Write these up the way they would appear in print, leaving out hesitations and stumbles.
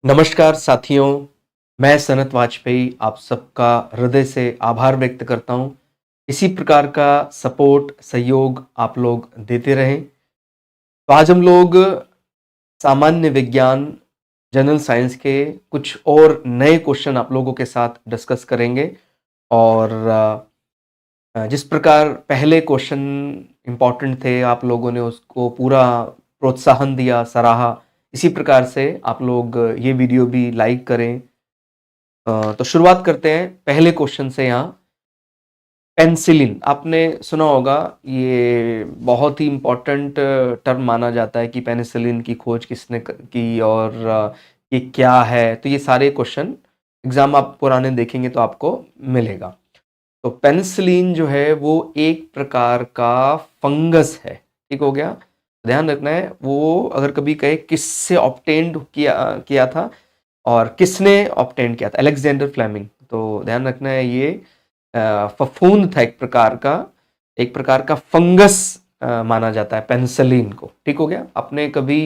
नमस्कार साथियों, मैं सनत वाजपेयी आप सबका हृदय से आभार व्यक्त करता हूँ। इसी प्रकार का सपोर्ट, सहयोग आप लोग देते रहें। तो आज हम लोग सामान्य विज्ञान, जनरल साइंस के कुछ और नए क्वेश्चन आप लोगों के साथ डिस्कस करेंगे और जिस प्रकार पहले क्वेश्चन इम्पोर्टेंट थे, आप लोगों ने उसको पूरा प्रोत्साहन दिया, सराहा। इसी प्रकार से आप लोग ये वीडियो भी लाइक करें। तो शुरुआत करते हैं पहले क्वेश्चन से। यहाँ पेनिसिलिन आपने सुना होगा, ये बहुत ही इम्पोर्टेंट टर्म माना जाता है कि पेनिसिलिन की खोज किसने की और ये क्या है। तो ये सारे क्वेश्चन एग्जाम आप पुराने देखेंगे तो आपको मिलेगा। तो पेनिसिलिन जो है वो एक प्रकार का फंगस है, ठीक हो गया। ध्यान रखना है, वो अगर कभी कहे किससे ऑब्टेन्ड किया किया था और किसने ऑब्टेन किया था, अलेक्जेंडर फ्लेमिंग। तो ध्यान रखना है, ये फफूंद था, एक प्रकार का फंगस माना जाता है पेनिसिलिन को, ठीक हो गया। आपने कभी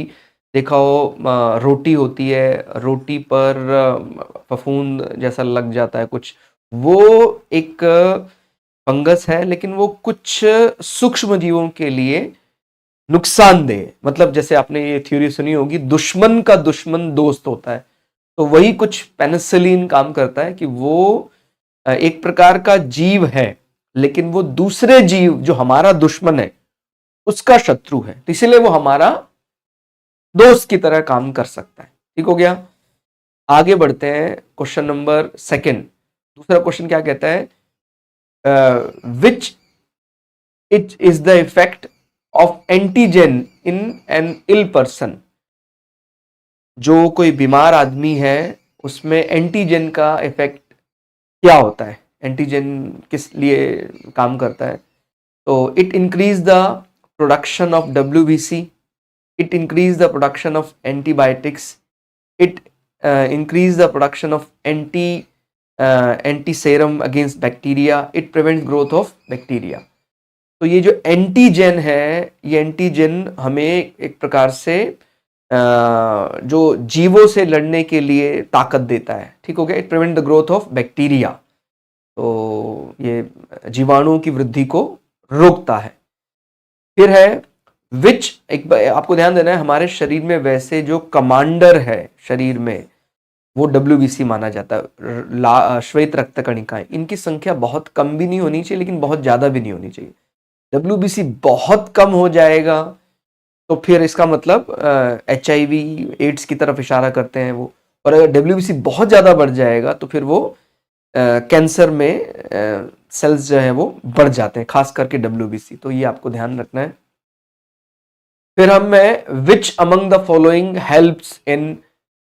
देखा हो रोटी होती है, रोटी पर फफूंद जैसा लग जाता है कुछ, वो एक फंगस है, लेकिन वो कुछ सूक्ष्म जीवों के लिए नुकसानदेह। मतलब जैसे आपने ये थ्योरी सुनी होगी, दुश्मन का दुश्मन दोस्त होता है। तो वही कुछ पेनिसिलिन काम करता है कि वो एक प्रकार का जीव है, लेकिन वो दूसरे जीव जो हमारा दुश्मन है उसका शत्रु है, तो इसीलिए वो हमारा दोस्त की तरह काम कर सकता है, ठीक हो गया। आगे बढ़ते हैं, क्वेश्चन नंबर सेकंड। दूसरा क्वेश्चन क्या कहता है, which it is the effect of antigen in an ill person. जो कोई बीमार आदमी है उसमें एंटीजन का इफेक्ट क्या होता है, एंटीजन किस लिए काम करता है। तो it increase the production of WBC, it increase the production of antibiotics, it increase the production of anti serum against bacteria, it prevent growth of bacteria. तो ये जो एंटीजन है, ये एंटीजन हमें एक प्रकार से जो जीवों से लड़ने के लिए ताकत देता है, ठीक हो गया। It prevent the growth of bacteria, तो ये जीवाणुओं की वृद्धि को रोकता है। फिर है विच, एक आपको ध्यान देना है, हमारे शरीर में वैसे जो कमांडर है शरीर में, वो WBC माना जाता है, श्वेत रक्त कणिकाएं। इनकी संख्या बहुत कम भी नहीं होनी चाहिए, लेकिन बहुत ज्यादा भी नहीं होनी चाहिए। WBC बहुत कम हो जाएगा तो फिर इसका मतलब HIV एड्स की तरफ इशारा करते हैं वो। और अगर WBC बहुत ज्यादा बढ़ जाएगा तो फिर वो कैंसर में सेल्स जो है वो बढ़ जाते हैं, खास करके WBC। तो ये आपको ध्यान रखना है। फिर हम में which among the following helps in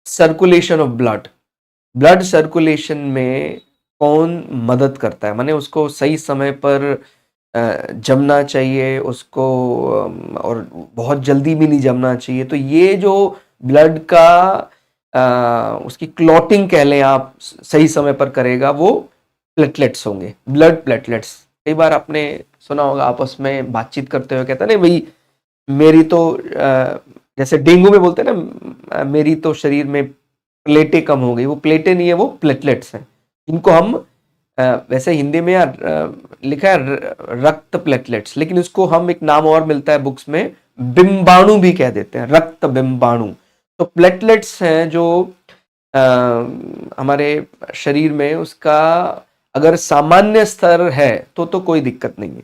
circulation of blood. Blood circulation में कौन मदद करता है, माने उसको सही समय पर जमना चाहिए उसको, और बहुत जल्दी भी नहीं जमना चाहिए। तो ये जो ब्लड का उसकी क्लॉटिंग कह लें आप, सही समय पर करेगा, वो प्लेटलेट्स होंगे, ब्लड प्लेटलेट्स। कई बार आपने सुना होगा, आपस में बातचीत करते हुए कहता नहीं भाई, मेरी तो जैसे डेंगू में बोलते हैं ना, मेरी तो शरीर में प्लेटें कम हो गई। वो प्लेटें नहीं है, वो प्लेटलेट्स हैं। इनको हम वैसे हिंदी में यार लिखा है रक्त प्लेटलेट्स, लेकिन इसको हम एक नाम और मिलता है बुक्स में, बिंबाणु भी कह देते हैं, रक्त बिंबाणु। तो प्लेटलेट्स हैं जो हमारे शरीर में, उसका अगर सामान्य स्तर है तो कोई दिक्कत नहीं है,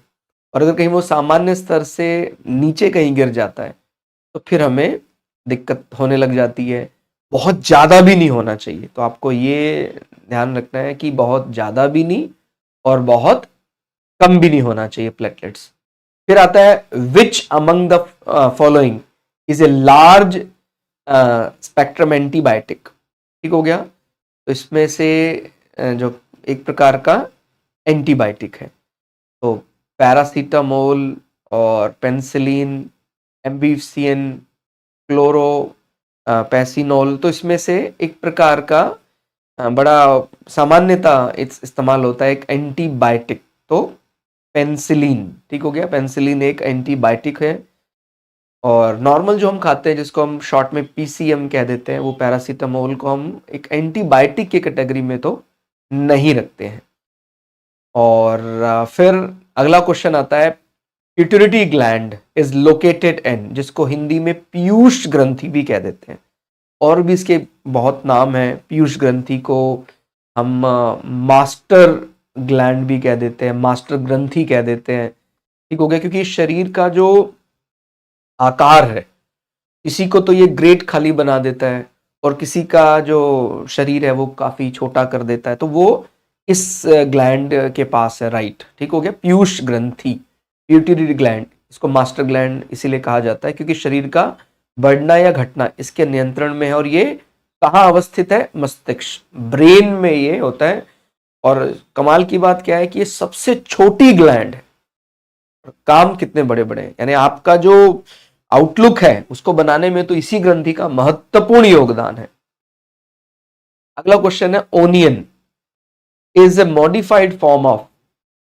और अगर कहीं वो सामान्य स्तर से नीचे कहीं गिर जाता है तो फिर हमें दिक्कत होने लग जाती है। बहुत ज्यादा भी नहीं होना चाहिए, तो आपको ये ध्यान रखना है कि बहुत ज्यादा भी नहीं और बहुत कम भी नहीं होना चाहिए प्लेटलेट्स। फिर आता है which among the following is a large spectrum antibiotic, ठीक हो गया। तो इसमें से जो एक प्रकार का एंटीबायोटिक है, तो पैरासीटामोल और पेनिसिलिन, एम्बिसियन, क्लोरो पैसिनोल, तो इसमें से एक प्रकार का बड़ा सामान्यता इस्तेमाल होता है एक एंटीबायोटिक, तो पेनिसिलिन, ठीक हो गया। पेनिसिलिन एक एंटीबायोटिक है। और नॉर्मल जो हम खाते हैं जिसको हम शॉर्ट में पीसीएम कह देते हैं, वो पैरासीटामोल को हम एक एंटीबायोटिक की कैटेगरी में तो नहीं रखते हैं। और फिर अगला क्वेश्चन आता है, pituitary gland is located in, जिसको हिंदी में पीयूष ग्रंथि भी कह देते हैं, और भी इसके बहुत नाम है। पीयूष ग्रंथि को हम मास्टर ग्लैंड भी कह देते हैं, मास्टर ग्रंथि कह देते हैं, ठीक हो गया, क्योंकि शरीर का जो आकार है, किसी को तो ये ग्रेट खाली बना देता है और किसी का जो शरीर है वो काफी छोटा कर देता है, तो वो इस ग्लैंड के पास है, राइट, ठीक हो गया। पीयूष ग्रंथि, पिट्यूटरी ग्लैंड, इसको मास्टर ग्लैंड इसीलिए कहा जाता है क्योंकि शरीर का बढ़ना या घटना इसके नियंत्रण में है, और ये कहाँ अवस्थित है, मस्तिष्क, ब्रेन में ये होता है। और कमाल की बात क्या है कि ये सबसे छोटी ग्लैंड है, काम कितने बड़े बड़े हैं, यानी आपका जो आउटलुक है उसको बनाने में तो इसी ग्रंथि का महत्वपूर्ण योगदान है। अगला क्वेश्चन है, onion is a modified form of,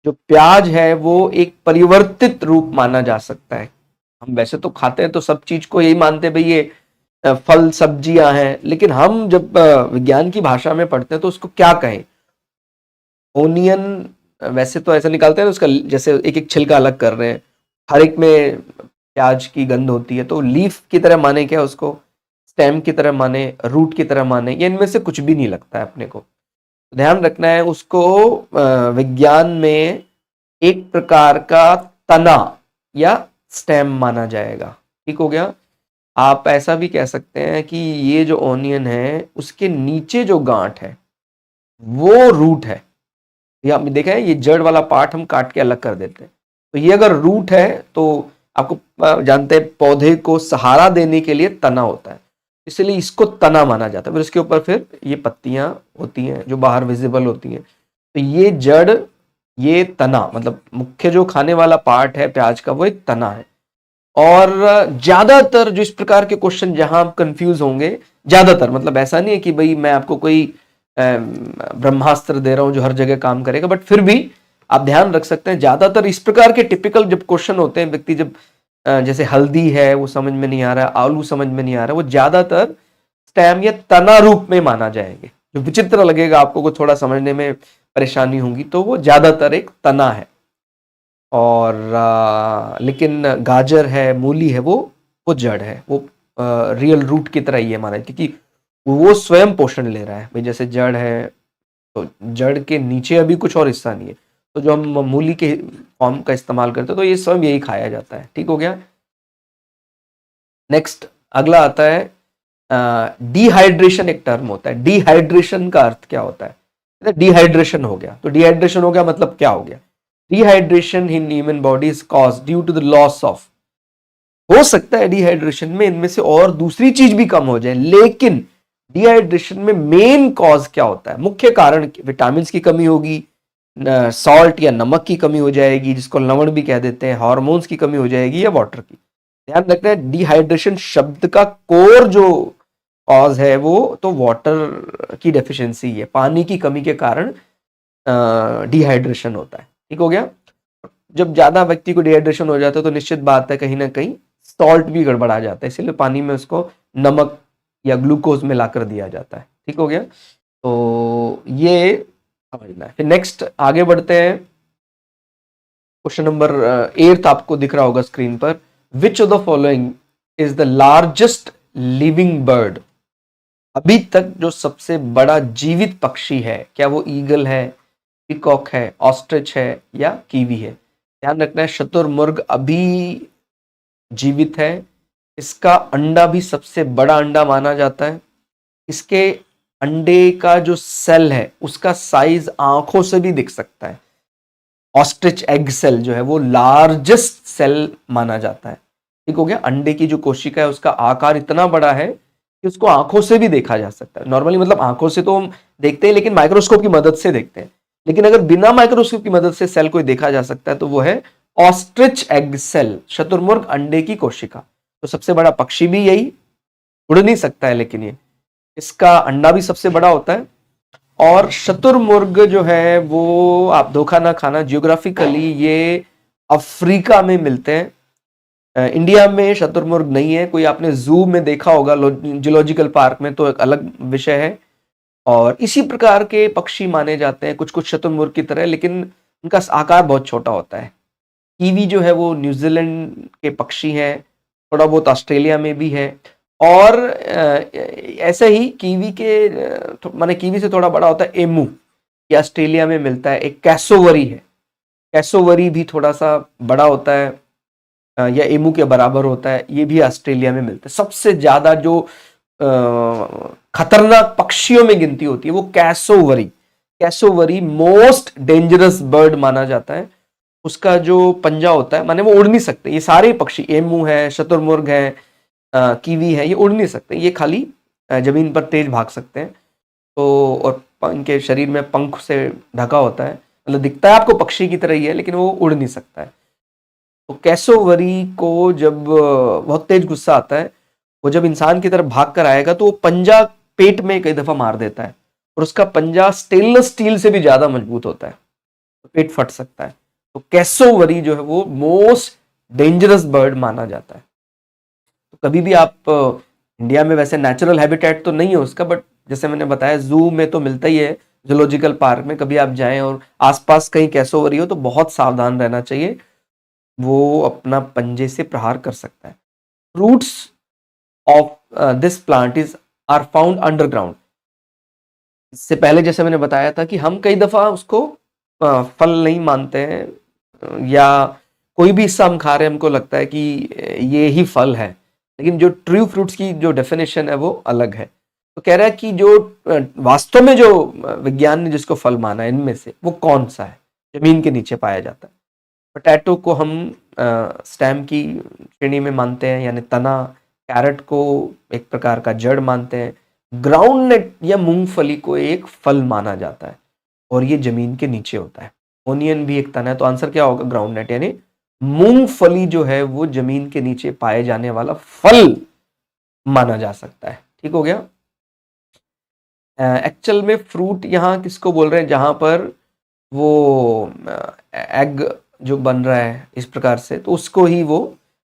जो प्याज है वो एक परिवर्तित रूप माना जा सकता है। हम वैसे तो खाते हैं तो सब चीज को यही मानते हैं भाई ये फल सब्जियां हैं, लेकिन हम जब विज्ञान की भाषा में पढ़ते हैं तो उसको क्या कहें। ओनियन वैसे तो ऐसा निकालते हैं उसका, जैसे एक एक छिलका अलग कर रहे हैं, हर एक में प्याज की गंध होती है, तो लीफ की तरह माने क्या उसको, स्टेम की तरह माने, रूट की तरह माने, ये इनमें से कुछ भी नहीं लगता है अपने को। ध्यान रखना है उसको, विज्ञान में एक प्रकार का तना या स्टेम माना जाएगा, ठीक हो गया। आप ऐसा भी कह सकते हैं कि ये जो ओनियन है उसके नीचे जो गांठ है वो रूट है। ये आपने देखा है, ये जड़ वाला पार्ट हम काट के अलग कर देते हैं, तो ये अगर रूट है तो आपको जानते हैं पौधे को सहारा देने के लिए तना होता है, इसलिए इसको तना माना जाता है। फिर इसके ऊपर फिर ये पत्तियां होती हैं जो बाहर विजिबल होती हैं, तो ये जड़, ये तना, मतलब मुख्य जो खाने वाला पार्ट है प्याज का वो एक तना है। और ज्यादातर जो इस प्रकार के क्वेश्चन जहां आप कंफ्यूज होंगे, ज्यादातर मतलब ऐसा नहीं है कि भाई मैं आपको कोई ब्रह्मास्त्र दे रहा हूं जो हर जगह काम करेगा, बट फिर भी आप ध्यान रख सकते हैं ज्यादातर इस प्रकार के टिपिकल जब क्वेश्चन होते हैं, व्यक्ति जब जैसे हल्दी है वो समझ में नहीं आ रहा है, आलू समझ में नहीं आ रहा है, वो ज्यादातर स्टेम या तना रूप में माना जाएंगे। जो विचित्र लगेगा आपको, को थोड़ा समझने में परेशानी होगी, तो वो ज्यादातर एक तना है। और लेकिन गाजर है, मूली है, वो जड़ है, वो रियल रूट की तरह ही है माना, क्योंकि वो स्वयं पोषण ले रहा है भाई। जैसे जड़ है तो जड़ के नीचे अभी कुछ और हिस्सा नहीं है, तो जो हम मूली के फॉर्म का इस्तेमाल करते हैं तो ये स्वयं यही खाया जाता है, ठीक हो गया। नेक्स्ट अगला आता है, डिहाइड्रेशन एक टर्म होता है। डिहाइड्रेशन का अर्थ क्या होता है, डिहाइड्रेशन हो गया, तो डिहाइड्रेशन हो गया मतलब क्या हो गया, dehydration in human body is cause due to the loss of, हो सकता है डिहाइड्रेशन में इनमें से और दूसरी चीज भी कम हो जाए, लेकिन डिहाइड्रेशन में मेन कॉज क्या होता है, मुख्य कारण विटामिन की कमी होगी, सॉल्ट या नमक की कमी हो जाएगी जिसको लवण भी कह देते हैं, हार्मोन्स की कमी हो जाएगी या वाटर की। ध्यान रखना है डिहाइड्रेशन शब्द का कोर जो कॉज है वो तो वाटर की डेफिशिएंसी है, पानी की कमी के कारण डिहाइड्रेशन होता है, ठीक हो गया। जब ज्यादा व्यक्ति को डिहाइड्रेशन हो जाता है तो निश्चित बात है कहीं ना कहीं सॉल्ट भी गड़बड़ा जाता है, इसलिए पानी में उसको नमक या ग्लूकोज मिलाकर दिया जाता है, ठीक हो गया। तो ये समझना है। फिर नेक्स्ट आगे बढ़ते हैं, क्वेश्चन नंबर 8 आपको दिख रहा होगा स्क्रीन पर, विच of the following is the largest living bird, अभी तक जो सबसे बड़ा जीवित पक्षी है, क्या वो ईगल है, पीकॉक है, ऑस्ट्रिच है या कीवी है। ध्यान रखना है शुतुरमुर्ग अभी जीवित है, इसका अंडा भी सबसे बड़ा अंडा माना जाता है, इसके अंडे का जो सेल है उसका साइज आंखों से भी दिख सकता है। ऑस्ट्रिच एग सेल जो है वो लार्जेस्ट सेल माना जाता है, ठीक हो गया। अंडे की जो कोशिका है उसका आकार इतना बड़ा है कि उसको आंखों से भी देखा जा सकता है। नॉर्मली मतलब आंखों से तो हम देखते हैं लेकिन माइक्रोस्कोप की मदद से देखते हैं, लेकिन अगर बिना माइक्रोस्कोप की मदद से सेल को देखा जा सकता है तो वो है ऑस्ट्रिच एग सेल, शुतुरमुर्ग अंडे की कोशिका। तो सबसे बड़ा पक्षी भी यही, उड़ नहीं सकता है लेकिन ये, इसका अंडा भी सबसे बड़ा होता है। और शुतुरमुर्ग जो है वो, आप धोखा ना खाना, जियोग्राफिकली ये अफ्रीका में मिलते हैं, इंडिया में शतुरमुर्ग नहीं है, कोई आपने जू में देखा होगा, जूलॉजिकल पार्क में, तो एक अलग विषय है। और इसी प्रकार के पक्षी माने जाते हैं, कुछ कुछ शतुरमुर्ग की तरह, लेकिन उनका आकार बहुत छोटा होता है। कीवी जो है वो न्यूजीलैंड के पक्षी हैं, थोड़ा बहुत ऑस्ट्रेलिया में भी है। और ऐसे ही कीवी के माने कीवी से थोड़ा बड़ा होता है एमू, ये ऑस्ट्रेलिया में मिलता है। एक कैसोवरी है, कैसोवरी भी थोड़ा सा बड़ा होता है, या एमू के बराबर होता है, ये भी ऑस्ट्रेलिया में मिलता है। सबसे ज्यादा जो खतरनाक पक्षियों में गिनती होती है वो cassowary, cassowary most dangerous bird माना जाता है। उसका जो पंजा होता है, माने वो उड़ नहीं सकते, ये सारे पक्षी, एमू है, शतुरमुर्ग है, कीवी है, ये उड़ नहीं सकते, ये खाली जमीन पर तेज भाग सकते हैं। तो और इनके शरीर में पंख से ढका होता है, मतलब दिखता है आपको पक्षी की तरह ही है, लेकिन वो उड़ नहीं सकता है। तो कैसोवरी को जब बहुत तेज गुस्सा आता है, वो जब इंसान की तरफ भाग कर आएगा तो वो पंजा पेट में कई दफा मार देता है, और उसका पंजा स्टेनलेस स्टील से भी ज्यादा मजबूत होता है, तो पेट फट सकता है। तो कैसोवरी जो है वो मोस्ट डेंजरस बर्ड माना जाता है। तो कभी भी आप इंडिया में वैसे नेचुरल हैबिटेट तो नहीं है उसका, बट जैसे मैंने बताया जू में तो मिलता ही है, जूलॉजिकल पार्क में कभी आप जाएं और आसपास कहीं कैसोवरी हो तो बहुत सावधान रहना चाहिए, वो अपना पंजे से प्रहार कर सकता है। Roots of this plant is are found underground. इससे पहले जैसे मैंने बताया था कि हम कई दफा उसको फल नहीं मानते हैं, या कोई भी हिस्सा हम खा रहे हैं हमको लगता है कि ये ही फल है, लेकिन जो ट्रू फ्रूट्स की जो डेफिनेशन है वो अलग है। तो कह रहा है कि जो वास्तव में जो विज्ञान ने जिसको फल माना है इनमें से वो कौन सा है, जमीन के नीचे पाया जाता है। पोटैटो को हम स्टेम की श्रेणी में मानते हैं, यानी तना। कैरेट को एक प्रकार का जड़ मानते हैं। ग्राउंड नट या मूंगफली को एक फल माना जाता है, और ये जमीन के नीचे होता है। ओनियन भी एक तना है, तो आंसर क्या होगा, ग्राउंड नट, यानी मूंगफली जो है वो जमीन के नीचे पाए जाने वाला फल माना जा सकता है। ठीक हो गया। एक्चुअल में फ्रूट यहाँ किसको बोल रहे हैं, जहां पर वो एग जो बन रहा है इस प्रकार से, तो उसको ही वो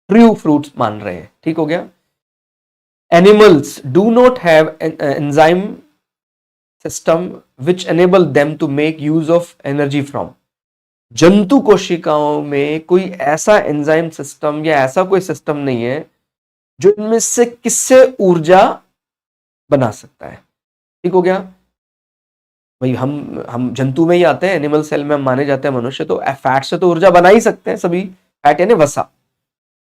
ट्रू फ्रूट्स मान रहे हैं। ठीक हो गया। Animals do not have enzyme system which enable them to make use of energy from. जंतु कोशिकाओं में कोई ऐसा एंजाइम सिस्टम या ऐसा कोई सिस्टम नहीं है जो इनमें से किससे ऊर्जा बना सकता है। ठीक हो गया भाई। हम जंतु में ही आते हैं, एनिमल सेल में हम माने जाते हैं मनुष्य, तो फैट से तो ऊर्जा बना ही सकते हैं सभी, फैट यानी वसा।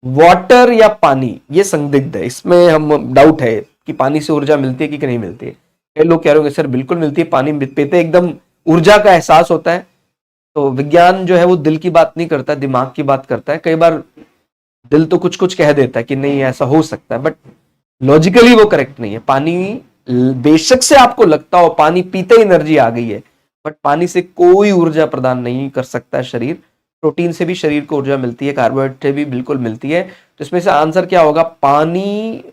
वाटर या पानी ये संदिग्ध है, इसमें हम डाउट है कि पानी से ऊर्जा मिलती है कि नहीं मिलती है। कई लोग कह रहे होंगे सर बिल्कुल मिलती है, पानी पीते एकदम ऊर्जा का एहसास होता है। तो विज्ञान जो है वो दिल की बात नहीं करता, दिमाग की बात करता है। कई बार दिल तो कुछ कुछ कह देता है कि नहीं ऐसा हो सकता है, बट लॉजिकली वो करेक्ट नहीं है। पानी बेशक से आपको लगता हो पानी पीते एनर्जी आ गई है, बट पानी से कोई ऊर्जा प्रदान नहीं कर सकता है शरीर। प्रोटीन से भी शरीर को ऊर्जा मिलती है, कार्बोहाइड्रेट से भी बिल्कुल मिलती है। तो इसमें से आंसर क्या होगा, पानी।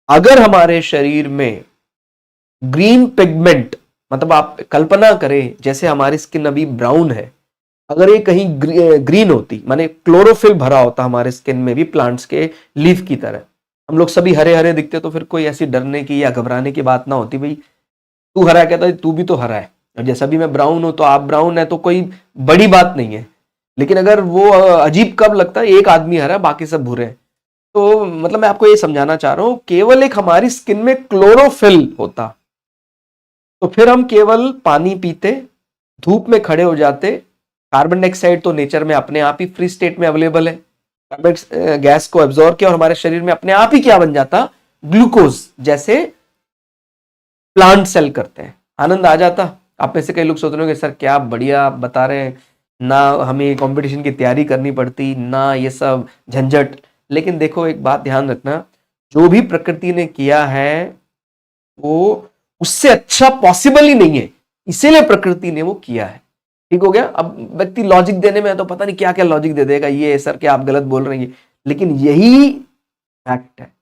अगर हमारे शरीर में ग्रीन पिगमेंट, मतलब आप कल्पना करें जैसे हमारी स्किन अभी ब्राउन है, अगर ये कहीं ग्रीन होती, माने क्लोरोफिल भरा होता हमारे स्किन में भी प्लांट्स के लीफ की तरह, हम लोग सभी हरे हरे दिखते, तो फिर कोई ऐसी डरने की या घबराने की बात ना होती। भाई तू हरा कहता है, तू भी तो हरा है, और जैसा भी मैं ब्राउन हूं तो आप ब्राउन है, तो कोई बड़ी बात नहीं है। लेकिन अगर वो अजीब कब लगता है, एक आदमी हरा बाकी सब भूरे हैं। तो मतलब मैं आपको ये समझाना चाह रहा हूं, केवल एक हमारी स्किन में क्लोरोफिल होता तो फिर हम केवल पानी पीते, धूप में खड़े हो जाते। कार्बन डाइऑक्साइड तो नेचर में अपने आप ही फ्री स्टेट में अवेलेबल है, कार्बन गैस को एब्जॉर्ब किया और हमारे शरीर में अपने आप ही क्या बन जाता, ग्लूकोज, जैसे प्लांट सेल करते हैं। आनंद आ जाता। आप में से कई लोग सोच रहे होंगे सर क्या बढ़िया आप बता रहे हैं, ना हमें कंपटीशन की तैयारी करनी पड़ती, ना ये सब झंझट। लेकिन देखो एक बात ध्यान रखना, जो भी प्रकृति ने किया है वो उससे अच्छा पॉसिबल ही नहीं है, इसीलिए प्रकृति ने वो किया है। ठीक हो गया। अब व्यक्ति लॉजिक देने में तो पता नहीं क्या क्या लॉजिक दे देगा, ये सर क्या आप गलत बोल रहे हैं, लेकिन यही फैक्ट है।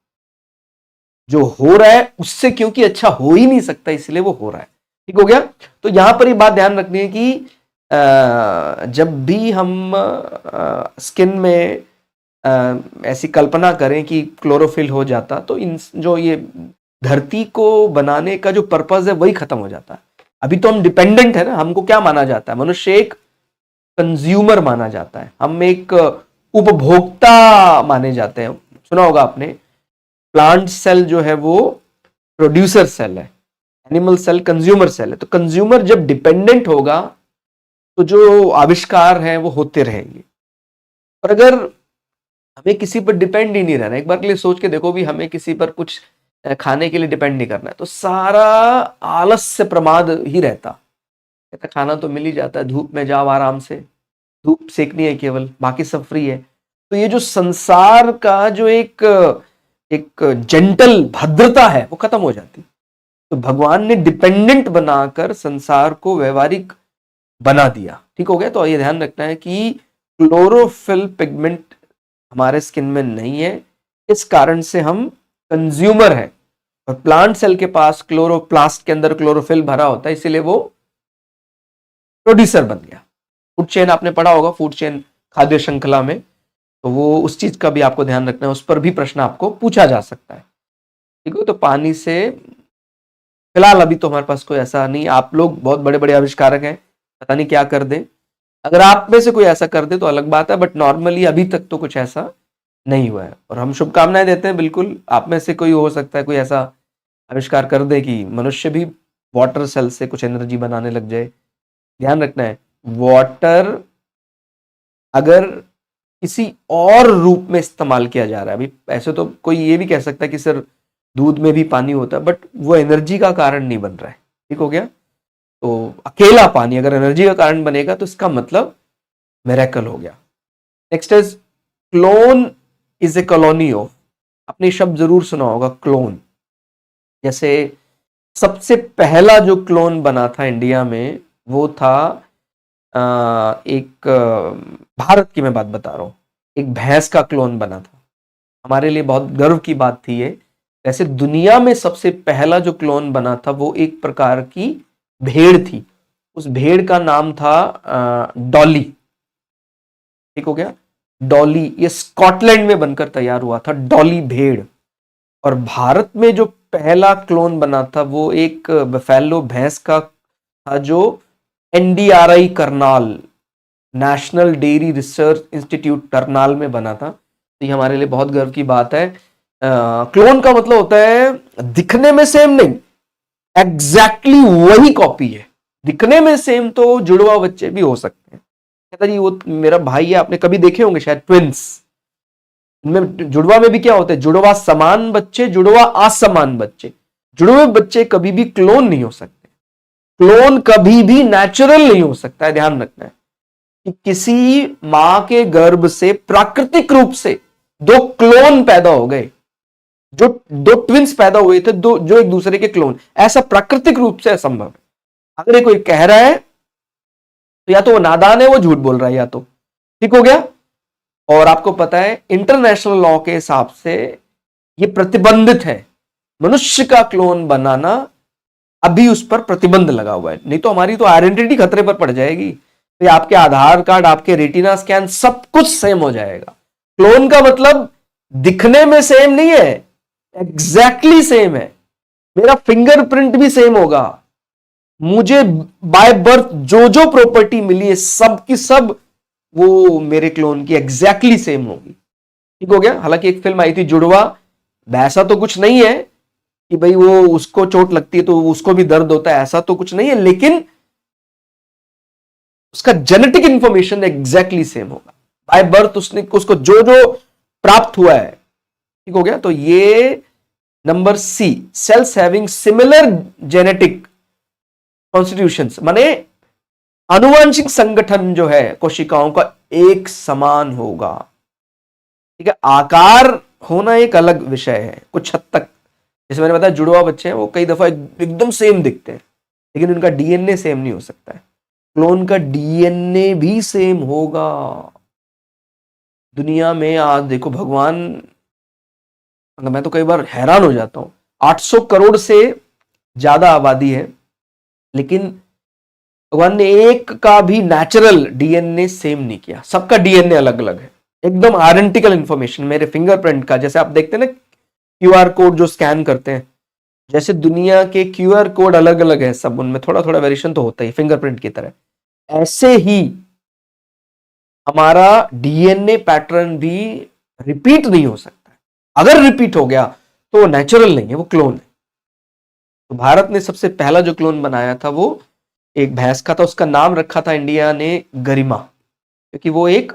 जो हो रहा है उससे क्योंकि अच्छा हो ही नहीं सकता, इसलिए वो हो रहा है। ठीक हो गया। तो यहां पर ये बात ध्यान रखनी है कि जब भी हम स्किन में ऐसी कल्पना करें कि क्लोरोफिल हो जाता तो इन जो ये धरती को बनाने का जो पर्पज है वही खत्म हो जाता है। अभी तो हम डिपेंडेंट है ना, हमको क्या माना जाता है, मनुष्य एक कंज्यूमर माना जाता है, हम एक उपभोक्ता माने जाते हैं। सुना होगा आपने, प्लांट सेल जो है वो प्रोड्यूसर सेल है, एनिमल सेल कंज्यूमर सेल है। तो कंज्यूमर जब डिपेंडेंट होगा तो जो आविष्कार हैं वो होते रहेंगे। और अगर हमें किसी पर डिपेंड ही नहीं रहना, एक बार के लिए सोच के देखो भी, हमें किसी पर कुछ खाने के लिए डिपेंड नहीं करना है, तो सारा आलस से प्रमाद ही रहता। कहता खाना तो मिल ही जाता है, धूप में जाओ आराम से, धूप सेकनी है केवल, बाकी सब फ्री है। तो ये जो संसार का जो एक एक जेंटल भद्रता है वो खत्म हो जाती। तो भगवान ने डिपेंडेंट बनाकर संसार को व्यवहारिक बना दिया। ठीक हो गया। तो ये ध्यान रखना है कि क्लोरोफिल पिगमेंट हमारे स्किन में नहीं है, इस कारण से हम कंज्यूमर है। और प्लांट सेल के पास क्लोरोप्लास्ट के अंदर क्लोरोफिल भरा होता है, इसीलिए वो प्रोड्यूसर बन गया। फूड चेन आपने पढ़ा होगा, फूड चेन खाद्य श्रृंखला में, तो वो उस चीज का भी आपको ध्यान रखना है, उस पर भी प्रश्न आपको पूछा जा सकता है। ठीक है। तो पानी से फिलहाल अभी तो हमारे पास कोई ऐसा नहीं, आप लोग बहुत बड़े बड़े आविष्कारक हैं, पता नहीं क्या कर दें। अगर आप में से कोई ऐसा कर दे तो अलग बात है, बट नॉर्मली अभी तक तो कुछ ऐसा नहीं हुआ है। और हम शुभकामनाएं देते हैं, बिल्कुल आप में से कोई हो सकता है कोई ऐसा आविष्कार कर दे कि मनुष्य भी वाटर सेल से कुछ एनर्जी बनाने लग जाए। ध्यान रखना है, वाटर अगर किसी और रूप में इस्तेमाल किया जा रहा है, अभी ऐसे तो कोई ये भी कह सकता है कि सर दूध में भी पानी होता है, बट वो एनर्जी का कारण नहीं बन रहा है। ठीक हो गया। तो अकेला पानी अगर एनर्जी का कारण बनेगा तो इसका मतलब मिरेकल हो गया। Next is clone is a colony of, आपने शब्द जरूर सुना होगा क्लोन। जैसे सबसे पहला जो क्लोन बना था इंडिया में वो था एक भारत की मैं बात बता रहा हूं, एक भैंस का क्लोन बना था। हमारे लिए बहुत गर्व की बात थी ये। वैसे दुनिया में सबसे पहला जो क्लोन बना था वो एक प्रकार की भेड़ थी, उस भेड़ का नाम था डॉली। ठीक हो गया। डॉली, ये स्कॉटलैंड में बनकर तैयार हुआ था, डॉली भेड़। और भारत में जो पहला क्लोन बना था वो एक बफेलो भैंस का था, जो NDRI Karnal, national dairy research institute Karnal में बना था। तो ये हमारे लिए बहुत गर्व की बात है। क्लोन का मतलब होता है दिखने में सेम नहीं, एग्जैक्टली वही कॉपी है। दिखने में सेम तो जुड़वा बच्चे भी हो सकते हैं। कहता जी वो मेरा भाई है, आपने कभी देखे होंगे शायद ट्विंस, इनमें जुड़वा में भी क्या होता है, जुड़वा समान बच्चे, जुड़वा असमान बच्चे। जुड़वे बच्चे कभी भी क्लोन नहीं हो सकते, क्लोन कभी भी नेचुरल नहीं हो सकता है। ध्यान रखना है कि किसी मां के गर्भ से प्राकृतिक रूप से दो क्लोन पैदा हो गए, जो दो ट्विंस पैदा हुए थे, दो जो एक दूसरे के क्लोन, ऐसा प्राकृतिक रूप से असंभव है। अगर ये कोई कह रहा है तो या तो वो नादान है, वो झूठ बोल रहा है, या तो। ठीक हो गया। और आपको पता है इंटरनेशनल लॉ के हिसाब से ये प्रतिबंधित है, मनुष्य का क्लोन बनाना अभी उस पर प्रतिबंध लगा हुआ है, नहीं तो हमारी तो आइडेंटिटी खतरे पर पड़ जाएगी। तो आपके आधार कार्ड, आपके रेटिना स्कैन, सब कुछ सेम हो जाएगा। क्लोन का मतलब दिखने में सेम नहीं है, एग्जैक्टली सेम है। मेरा फिंगरप्रिंट भी सेम होगा, मुझे बाय बर्थ जो जो प्रॉपर्टी मिली है सब की सब वो मेरे क्लोन की एग्जैक्टली सेम होगी। ठीक हो गया। हालांकि एक फिल्म आई थी जुड़वा, ऐसा तो कुछ नहीं है कि भाई वो उसको चोट लगती है तो उसको भी दर्द होता है, ऐसा तो कुछ नहीं है, लेकिन उसका जेनेटिक इंफॉर्मेशन एग्जैक्टली सेम होगा। बाय बर्थ उसको जो जो प्राप्त हुआ है। ठीक हो गया। तो ये number c, cells having similar genetic constitutions, माने आनुवांशिक संगठन जो है कोशिकाओं का एक समान होगा। ठीक है। आकार होना एक अलग विषय है कुछ हद तक, जैसे मैंने बताया जुड़वा बच्चे हैं वो कई दफा एकदम सेम दिखते हैं, लेकिन उनका डीएनए सेम नहीं हो सकता है। क्लोन का डीएनए भी सेम होगा। दुनिया में आज देखो भगवान, मैं तो कई बार हैरान हो जाता हूं, 800 करोड़ से ज्यादा आबादी है, लेकिन भगवान ने एक का भी नेचुरल डीएनए सेम नहीं किया, सबका डीएनए अलग अलग है। एकदम आइडेंटिकल इंफॉर्मेशन मेरे फिंगरप्रिंट का, जैसे आप देखते हैं ना क्यूआर कोड जो स्कैन करते हैं, जैसे दुनिया के क्यूआर कोड अलग अलग है सब, उनमें थोड़ा थोड़ा वेरिएशन तो होता ही फिंगरप्रिंट की तरह, ऐसे ही हमारा डीएनए पैटर्न भी रिपीट नहीं हो सकता है। अगर रिपीट हो गया तो वो नेचुरल नहीं है, वो क्लोन है। तो भारत ने सबसे पहला जो क्लोन बनाया था वो एक भैंस का था, उसका नाम रखा था इंडिया ने गरिमा, क्योंकि वो एक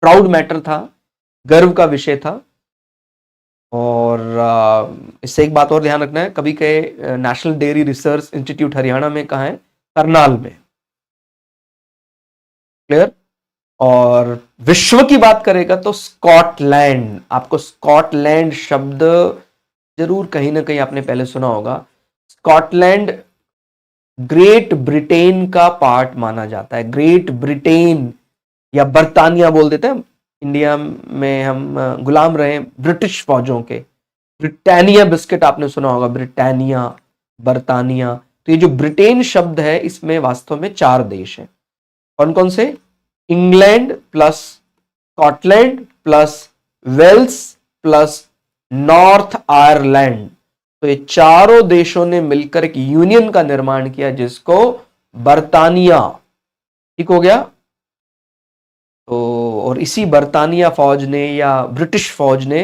प्राउड मैटर था, गर्व का विषय था। और इससे एक बात और ध्यान रखना है, कभी कहे national dairy research institute Haryana में कहाँ है, करनाल में, क्लियर। और विश्व की बात करेगा तो स्कॉटलैंड, आपको स्कॉटलैंड शब्द जरूर कहीं ना कहीं आपने पहले सुना होगा। स्कॉटलैंड ग्रेट ब्रिटेन का पार्ट माना जाता है, ग्रेट ब्रिटेन या बर्तानिया बोल देते हैं, इंडिया में हम गुलाम रहे ब्रिटिश फौजों के। ब्रिटानिया बिस्किट आपने सुना होगा, ब्रिटानिया, बर्तानिया। तो ये जो ब्रिटेन शब्द है इसमें वास्तव में 4 देश हैं। कौन कौन से? England plus Scotland plus Wales plus North Ireland. तो ये चारों देशों ने मिलकर एक यूनियन का निर्माण किया जिसको बर्तानिया, ठीक हो गया। तो और इसी बर्तानिया फौज ने या ब्रिटिश फौज ने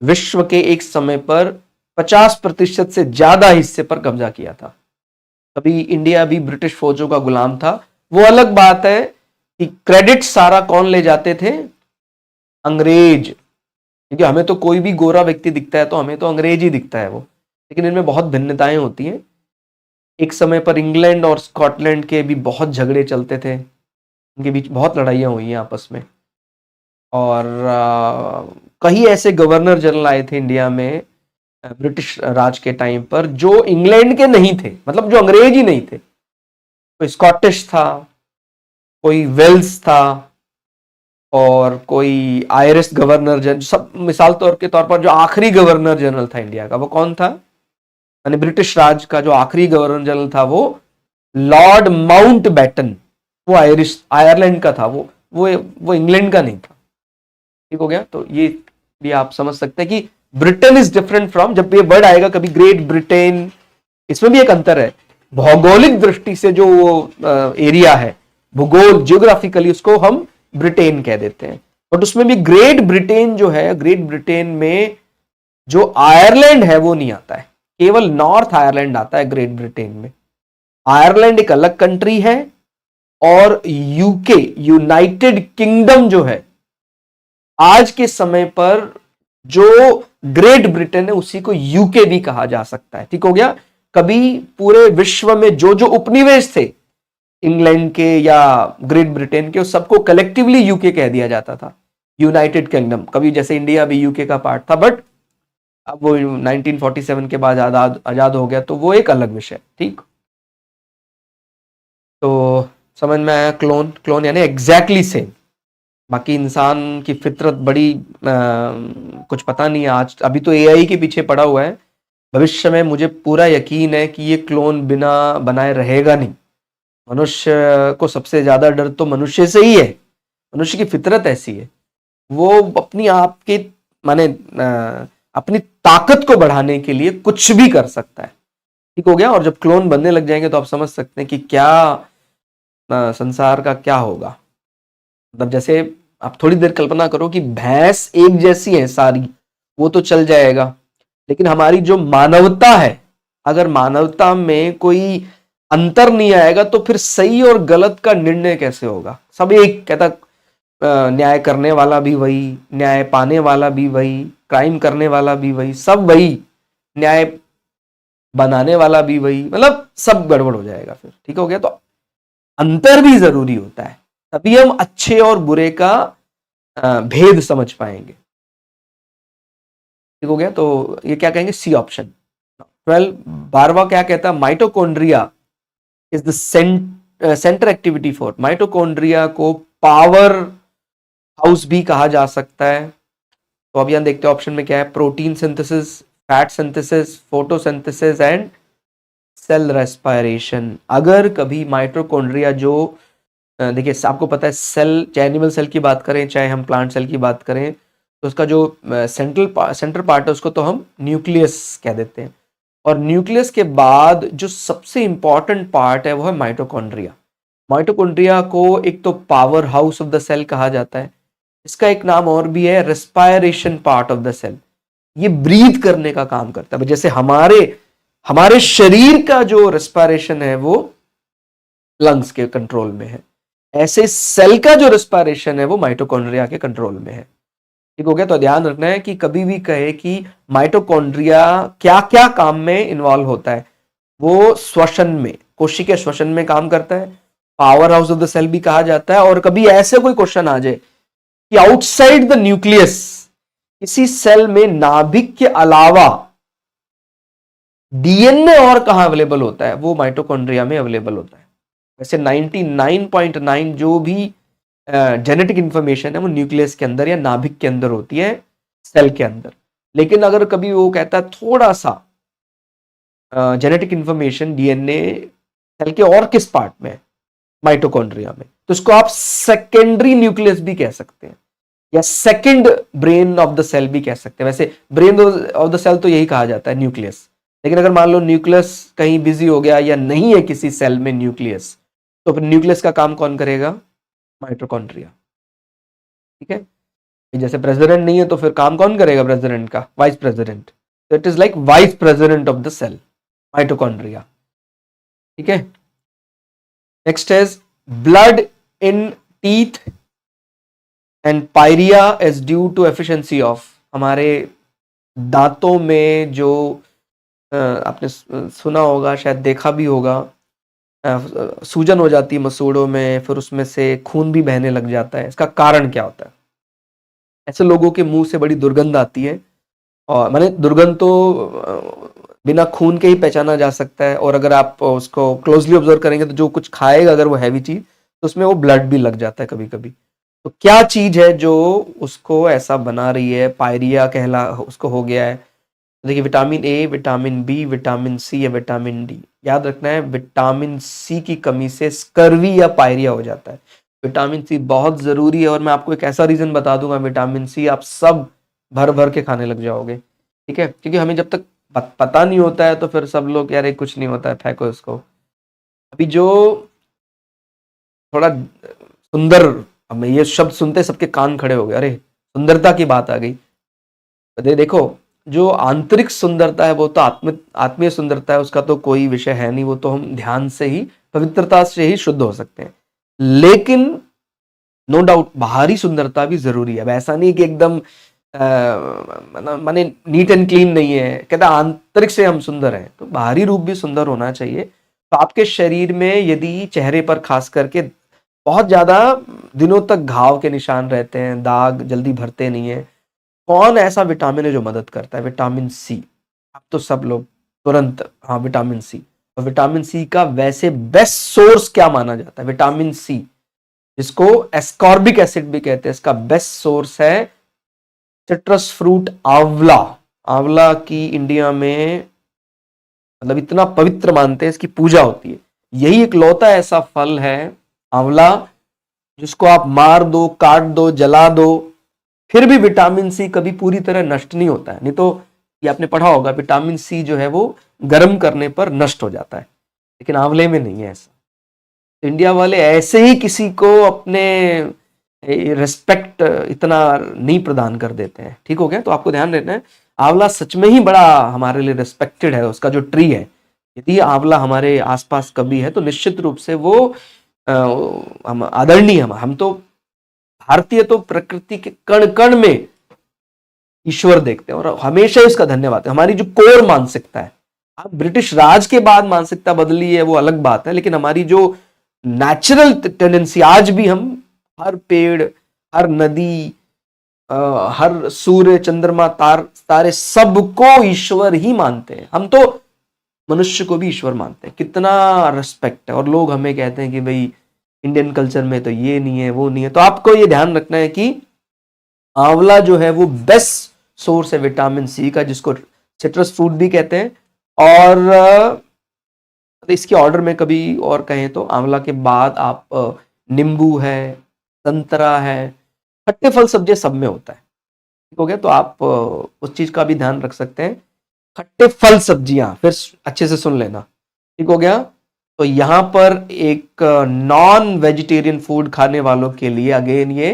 विश्व के एक समय पर 50% से ज्यादा हिस्से पर कब्जा किया था। कभी इंडिया भी ब्रिटिश फौजों का गुलाम था। वो अलग बात है कि क्रेडिट सारा कौन ले जाते थे? अंग्रेज। क्योंकि हमें तो कोई भी गोरा व्यक्ति दिखता है तो हमें तो अंग्रेज ही दिखता है वो, लेकिन इनमें बहुत भिन्नताएं होती हैं। एक समय पर इंग्लैंड और स्कॉटलैंड के भी बहुत झगड़े चलते थे, उनके बीच बहुत लड़ाइयाँ हुई हैं आपस में। और कई ऐसे गवर्नर जनरल आए थे इंडिया में ब्रिटिश राज के टाइम पर जो इंग्लैंड के नहीं थे, मतलब जो अंग्रेज ही नहीं थे। कोई स्कॉटिश था, कोई वेल्स था, और कोई आयरिश गवर्नर जनरल। सब मिसाल के तौर पर जो आखिरी गवर्नर जनरल था इंडिया का वो कौन था? यानी ब्रिटिश राज का जो आखिरी गवर्नर जनरल था वो लॉर्ड माउंट बैटन। वो आयरलैंड का था, वो इंग्लैंड का नहीं था, ठीक हो गया। तो ये भी आप समझ सकते हैं कि ब्रिटेन इज डिफरेंट फ्रॉम, जब ये वर्ड आएगा कभी ग्रेट ब्रिटेन, इसमें भी एक अंतर है। भौगोलिक दृष्टि से जो एरिया है, भूगोल जियोग्राफिकली, उसको हम ब्रिटेन कह देते हैं। बट उसमें भी ग्रेट ब्रिटेन जो है, ग्रेट ब्रिटेन में जो आयरलैंड है वो नहीं आता है, केवल नॉर्थ आयरलैंड आता है ग्रेट ब्रिटेन में। आयरलैंड एक अलग कंट्री है, और यूके, यूनाइटेड किंगडम जो है, आज के समय पर जो ग्रेट ब्रिटेन है उसी को यूके भी कहा जा सकता है, ठीक हो गया। कभी पूरे विश्व में जो जो उपनिवेश थे इंग्लैंड के या ग्रेट ब्रिटेन के, उस सबको कलेक्टिवली यूके कह दिया जाता था, यूनाइटेड किंगडम। कभी जैसे इंडिया भी यूके का पार्ट था, बट अब वो 1947 के बाद आजाद हो गया, तो वो एक अलग विषय, ठीक। तो समझ में आया क्लोन, क्लोन यानी एग्जैक्टली सेम। बाकी इंसान की फितरत बड़ी कुछ पता नहीं है आज, अभी तो एआई के पीछे पड़ा हुआ है। भविष्य में मुझे पूरा यकीन है कि ये क्लोन बिना बनाए रहेगा नहीं। मनुष्य को सबसे ज्यादा डर तो मनुष्य से ही है, मनुष्य की फितरत ऐसी है, वो अपनी आप के माने अपनी ताकत को बढ़ाने के लिए कुछ भी कर सकता है, ठीक हो गया। और जब क्लोन बनने लग जाएंगे तो आप समझ सकते हैं कि क्या संसार का क्या होगा। मतलब जैसे आप थोड़ी देर कल्पना करो कि भैंस एक जैसी है सारी, वो तो चल जाएगा, लेकिन हमारी जो मानवता है, अगर मानवता में कोई अंतर नहीं आएगा तो फिर सही और गलत का निर्णय कैसे होगा? सब एक कहता, न्याय करने वाला भी वही, न्याय पाने वाला भी वही, क्राइम करने वाला भी वही, सब वही, न्याय बनाने वाला भी वही, मतलब सब गड़बड़ हो जाएगा फिर, ठीक हो गया। तो अंतर भी जरूरी होता है, तभी हम अच्छे और बुरे का भेद समझ पाएंगे, ठीक हो गया। तो ये क्या कहेंगे? C option. 12वां क्या कहता है? Mitochondria is the centre activity for, mitochondria को पावर हाउस भी कहा जा सकता है। तो अब यहां देखते हैं ऑप्शन में क्या है, protein synthesis, fat synthesis, photosynthesis and cell respiration. अगर कभी माइटोकॉन्ड्रिया जो देखिए आपको पता है सेल, चाहे एनिमल सेल की बात करें चाहे हम प्लांट सेल की बात करें, तो उसका जो सेंटर पार्ट है उसको तो हम न्यूक्लियस कह देते हैं। और न्यूक्लियस के बाद जो सबसे इंपॉर्टेंट पार्ट है वो है माइटोकॉन्ड्रिया। माइटोकॉन्ड्रिया को एक तो power house of the cell कहा जाता है, इसका एक नाम और भी है respiration part of the cell. ये ब्रीथ करने का काम करता है। जैसे हमारे हमारे शरीर का जो रेस्पायरेशन है वो लंग्स के कंट्रोल में है, ऐसे सेल का जो रेस्पायरेशन है वो माइटोकॉन्ड्रिया के कंट्रोल में है। ठीक हो गया? तो ध्यान रखना है कि कभी भी कहे कि माइटोकॉन्ड्रिया क्या क्या काम में इन्वॉल्व होता है, वो श्वसन में, कोशिकीय श्वसन में काम करता है, power house of the cell भी कहा जाता है। और कभी ऐसे कोई क्वेश्चन आ जाए कि आउटसाइड द न्यूक्लियस किसी सेल में नाभिक के अलावा डीएनए और कहां अवेलेबल होता है, वो माइटोकॉन्ड्रिया में अवेलेबल होता है। वैसे 99.9 जो भी जेनेटिक इंफॉर्मेशन है वो न्यूक्लियस के अंदर या नाभिक के अंदर होती है, सेल के अंदर। लेकिन अगर कभी वो कहता है थोड़ा सा जेनेटिक इंफॉर्मेशन डीएनए सेल के और किस पार्ट में, माइटोकॉन्ड्रिया में, तो इसको आप सेकेंडरी न्यूक्लियस भी कह सकते हैं या second brain of the cell भी कह सकते हैं। वैसे ब्रेन ऑफ द सेल तो यही कहा जाता है, न्यूक्लियस। लेकिन अगर मान लो न्यूक्लियस कहीं बिजी हो गया या नहीं है किसी सेल में न्यूक्लियस, तो फिर न्यूक्लियस का काम कौन करेगा? माइटोकॉन्ड्रिया। ठीक है? जैसे प्रेसिडेंट नहीं है तो फिर काम कौन करेगा प्रेसिडेंट का? Vice president. तो it is like vice president of the cell, mitochondria. ठीक है? Next is blood in teeth and pyorrhea is due to efficiency of. हमारे दांतों में जो आपने सुना होगा, शायद देखा भी होगा, सूजन हो जाती है मसूड़ों में, फिर उसमें से खून भी बहने लग जाता है। इसका कारण क्या होता है? ऐसे लोगों के मुंह से बड़ी दुर्गंध आती है, और माने दुर्गंध तो बिना खून के ही पहचाना जा सकता है। और अगर आप उसको क्लोजली ऑब्जर्व करेंगे तो जो कुछ खाएगा अगर वो हैवी चीज, तो उसमें वो ब्लड भी लग जाता है कभी कभी। तो क्या चीज है जो उसको ऐसा बना रही है? पायरिया कहला उसको हो गया है। देखिए vitamin A, vitamin B, vitamin C या विटामिन डी। याद रखना है विटामिन सी की कमी से स्कर्वी या पायरिया हो जाता है। विटामिन सी बहुत जरूरी है, और मैं आपको एक ऐसा रीजन बता दूंगा, विटामिन सी आप सब भर भर के खाने लग जाओगे। ठीक है? क्योंकि हमें जब तक पता नहीं होता है तो फिर सब लोग यार कुछ नहीं होता है, फेंको इसको। अभी जो थोड़ा सुंदर, अब ये शब्द सुनते सबके कान खड़े हो गए, अरे सुंदरता की बात आ गई। देखो जो आंतरिक सुंदरता है वो तो आत्मीय सुंदरता है, उसका तो कोई विषय है नहीं, वो तो हम ध्यान से ही, पवित्रता से ही शुद्ध हो सकते हैं। लेकिन नो डाउट बाहरी सुंदरता भी जरूरी है। अब ऐसा नहीं कि एकदम माने नीट एंड क्लीन नहीं है, कहता आंतरिक से हम सुंदर हैं, तो बाहरी रूप भी सुंदर होना चाहिए। तो आपके शरीर में यदि चेहरे पर खास करके बहुत ज्यादा दिनों तक घाव के निशान रहते हैं, दाग जल्दी भरते नहीं है, कौन ऐसा विटामिन है जो मदद करता है? Vitamin C. अब तो सब लोग तुरंत हाँ विटामिन सी। और विटामिन सी का वैसे बेस्ट सोर्स क्या माना जाता है? विटामिन सी, जिसको एस्कॉर्बिक एसिड भी कहते हैं, इसका बेस्ट सोर्स है सिट्रस फ्रूट आंवला। आंवला की इंडिया में मतलब इतना पवित्र मानते हैं, इसकी पूजा होती है। यही एक लौता ऐसा फल है आंवला जिसको आप मार दो, काट दो, जला दो, फिर भी विटामिन सी कभी पूरी तरह नष्ट नहीं होता है। नहीं तो ये आपने पढ़ा होगा विटामिन सी जो है वो गर्म करने पर नष्ट हो जाता है, लेकिन आंवले में नहीं है ऐसा। इंडिया वाले ऐसे ही किसी को अपने रिस्पेक्ट इतना नहीं प्रदान कर देते हैं। ठीक हो गया? तो आपको ध्यान रखना है आंवला सच में ही बड़ा हमारे लिए रिस्पेक्टेड है, उसका जो ट्री है। यदि आंवला हमारे आसपास कभी है तो निश्चित रूप से वो हम आदरणीय, हम तो भारतीय तो प्रकृति के कण कण में ईश्वर देखते हैं और हमेशा उसका धन्यवाद है। हमारी जो कोर मानसिकता है, अब ब्रिटिश राज के बाद मानसिकता बदली है वो अलग बात है, लेकिन हमारी जो नेचुरल टेंडेंसी आज भी हम हर पेड़, हर नदी, हर सूर्य, चंद्रमा, तारे सबको ईश्वर ही मानते हैं। हम तो मनुष्य को भी ईश्वर मानते हैं। कितना रिस्पेक्ट है। और लोग हमें कहते हैं कि भाई इंडियन कल्चर में तो ये नहीं है, वो नहीं है। तो आपको ये ध्यान रखना है कि आंवला जो है वो बेस्ट सोर्स है विटामिन सी का, जिसको सिट्रस फ्रूट भी कहते हैं। और इसके ऑर्डर में कभी और कहें तो आंवला के बाद आप नींबू है, संतरा है, खट्टे फल सब्जियां सब में होता है। ठीक हो गया? तो आप उस चीज का भी ध्यान रख सकते हैं। खट्टे फल सब्जियां, फिर अच्छे से सुन लेना। ठीक हो गया? तो यहां पर एक नॉन वेजिटेरियन फूड खाने वालों के लिए अगेन ये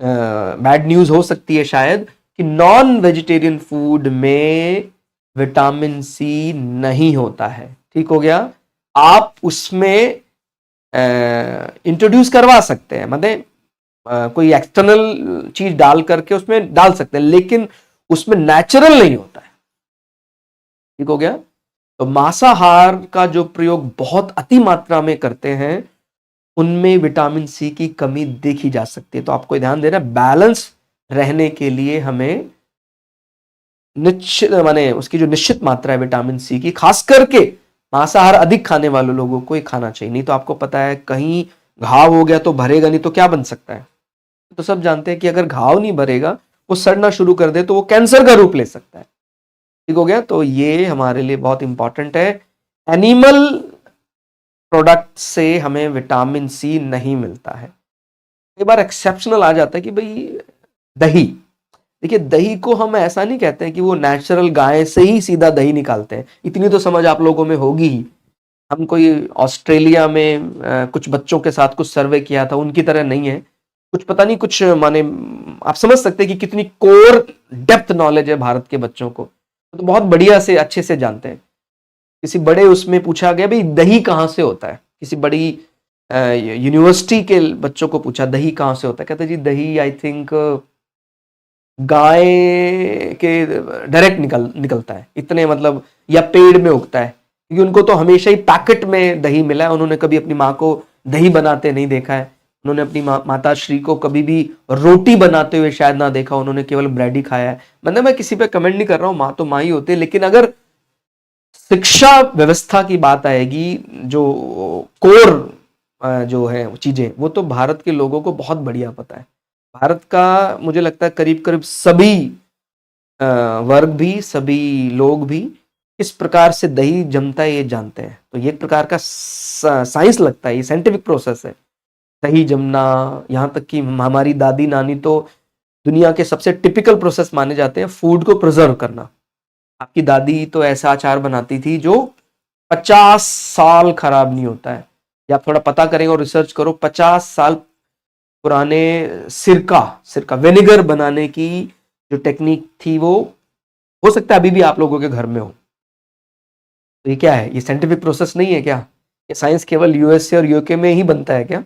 बैड न्यूज हो सकती है शायद, कि नॉन वेजिटेरियन फूड में विटामिन सी नहीं होता है। ठीक हो गया? आप उसमें इंट्रोड्यूस करवा सकते हैं, मतलब कोई एक्सटर्नल चीज डाल करके उसमें डाल सकते हैं, लेकिन उसमें नेचुरल नहीं होता है। ठीक हो गया? तो मांसाहार का जो प्रयोग बहुत अति मात्रा में करते हैं उनमें विटामिन सी की कमी देखी जा सकती है। तो आपको ध्यान देना, बैलेंस रहने के लिए हमें निश्चित माने उसकी जो निश्चित मात्रा है विटामिन सी की, खास करके मांसाहार अधिक खाने वाले लोगों को ये खाना चाहिए। नहीं तो आपको पता है कहीं घाव हो गया तो भरेगा नहीं तो क्या बन सकता है। तो सब जानते हैं कि अगर घाव नहीं भरेगा, वो सड़ना शुरू कर दे तो वो कैंसर का रूप ले सकता है। ठीक हो गया? तो ये हमारे लिए बहुत इंपॉर्टेंट है। एनिमल प्रोडक्ट से हमें विटामिन सी नहीं मिलता है। कई बार एक्सेप्शनल आ जाता है कि भाई दही, देखिए दही को हम ऐसा नहीं कहते हैं कि वो नेचुरल गाय से ही सीधा दही निकालते हैं, इतनी तो समझ आप लोगों में होगी ही। हम कोई ऑस्ट्रेलिया में कुछ बच्चों के साथ कुछ सर्वे किया था, उनकी तरह नहीं है। कुछ पता नहीं, कुछ माने आप समझ सकते हैं कि कितनी कोर डेप्थ नॉलेज है भारत के बच्चों को, तो बहुत बढ़िया से अच्छे से जानते हैं। किसी बड़े उसमें पूछा गया भाई दही कहाँ से होता है, किसी बड़ी यूनिवर्सिटी के बच्चों को पूछा दही कहाँ से होता है, कहते जी दही आई थिंक गाय के डायरेक्ट निकलता है, इतने मतलब, या पेड़ में उगता है, क्योंकि उनको तो हमेशा ही पैकेट में दही मिला है। उन्होंने कभी अपनी माँ को दही बनाते नहीं देखा है, उन्होंने अपनी माता श्री को कभी भी रोटी बनाते हुए शायद ना देखा, उन्होंने केवल ब्रेड ही खाया है। मतलब मैं किसी पे कमेंट नहीं कर रहा हूँ, माँ तो माँ ही होती है, लेकिन अगर शिक्षा व्यवस्था की बात आएगी, जो कोर जो है चीजें, वो तो भारत के लोगों को बहुत बढ़िया पता है। भारत का मुझे लगता है करीब करीब सभी वर्ग भी, सभी लोग भी किस प्रकार से दही जमता है ये जानते हैं। तो ये एक प्रकार का साइंस लगता है, ये साइंटिफिक प्रोसेस है दही जमना। यहाँ तक कि हमारी दादी नानी तो दुनिया के सबसे टिपिकल प्रोसेस माने जाते हैं फूड को प्रिजर्व करना। आपकी दादी तो ऐसा अचार बनाती थी जो 50 साल खराब नहीं होता है। या आप थोड़ा पता करेंगे और रिसर्च करो, 50 साल पुराने सिरका सिरका विनेगर बनाने की जो टेक्निक थी, वो हो सकता है अभी भी आप लोगों के घर में हो। तो ये क्या है, ये साइंटिफिक प्रोसेस नहीं है क्या? ये साइंस केवल यूएसए और यूके में ही बनता है क्या?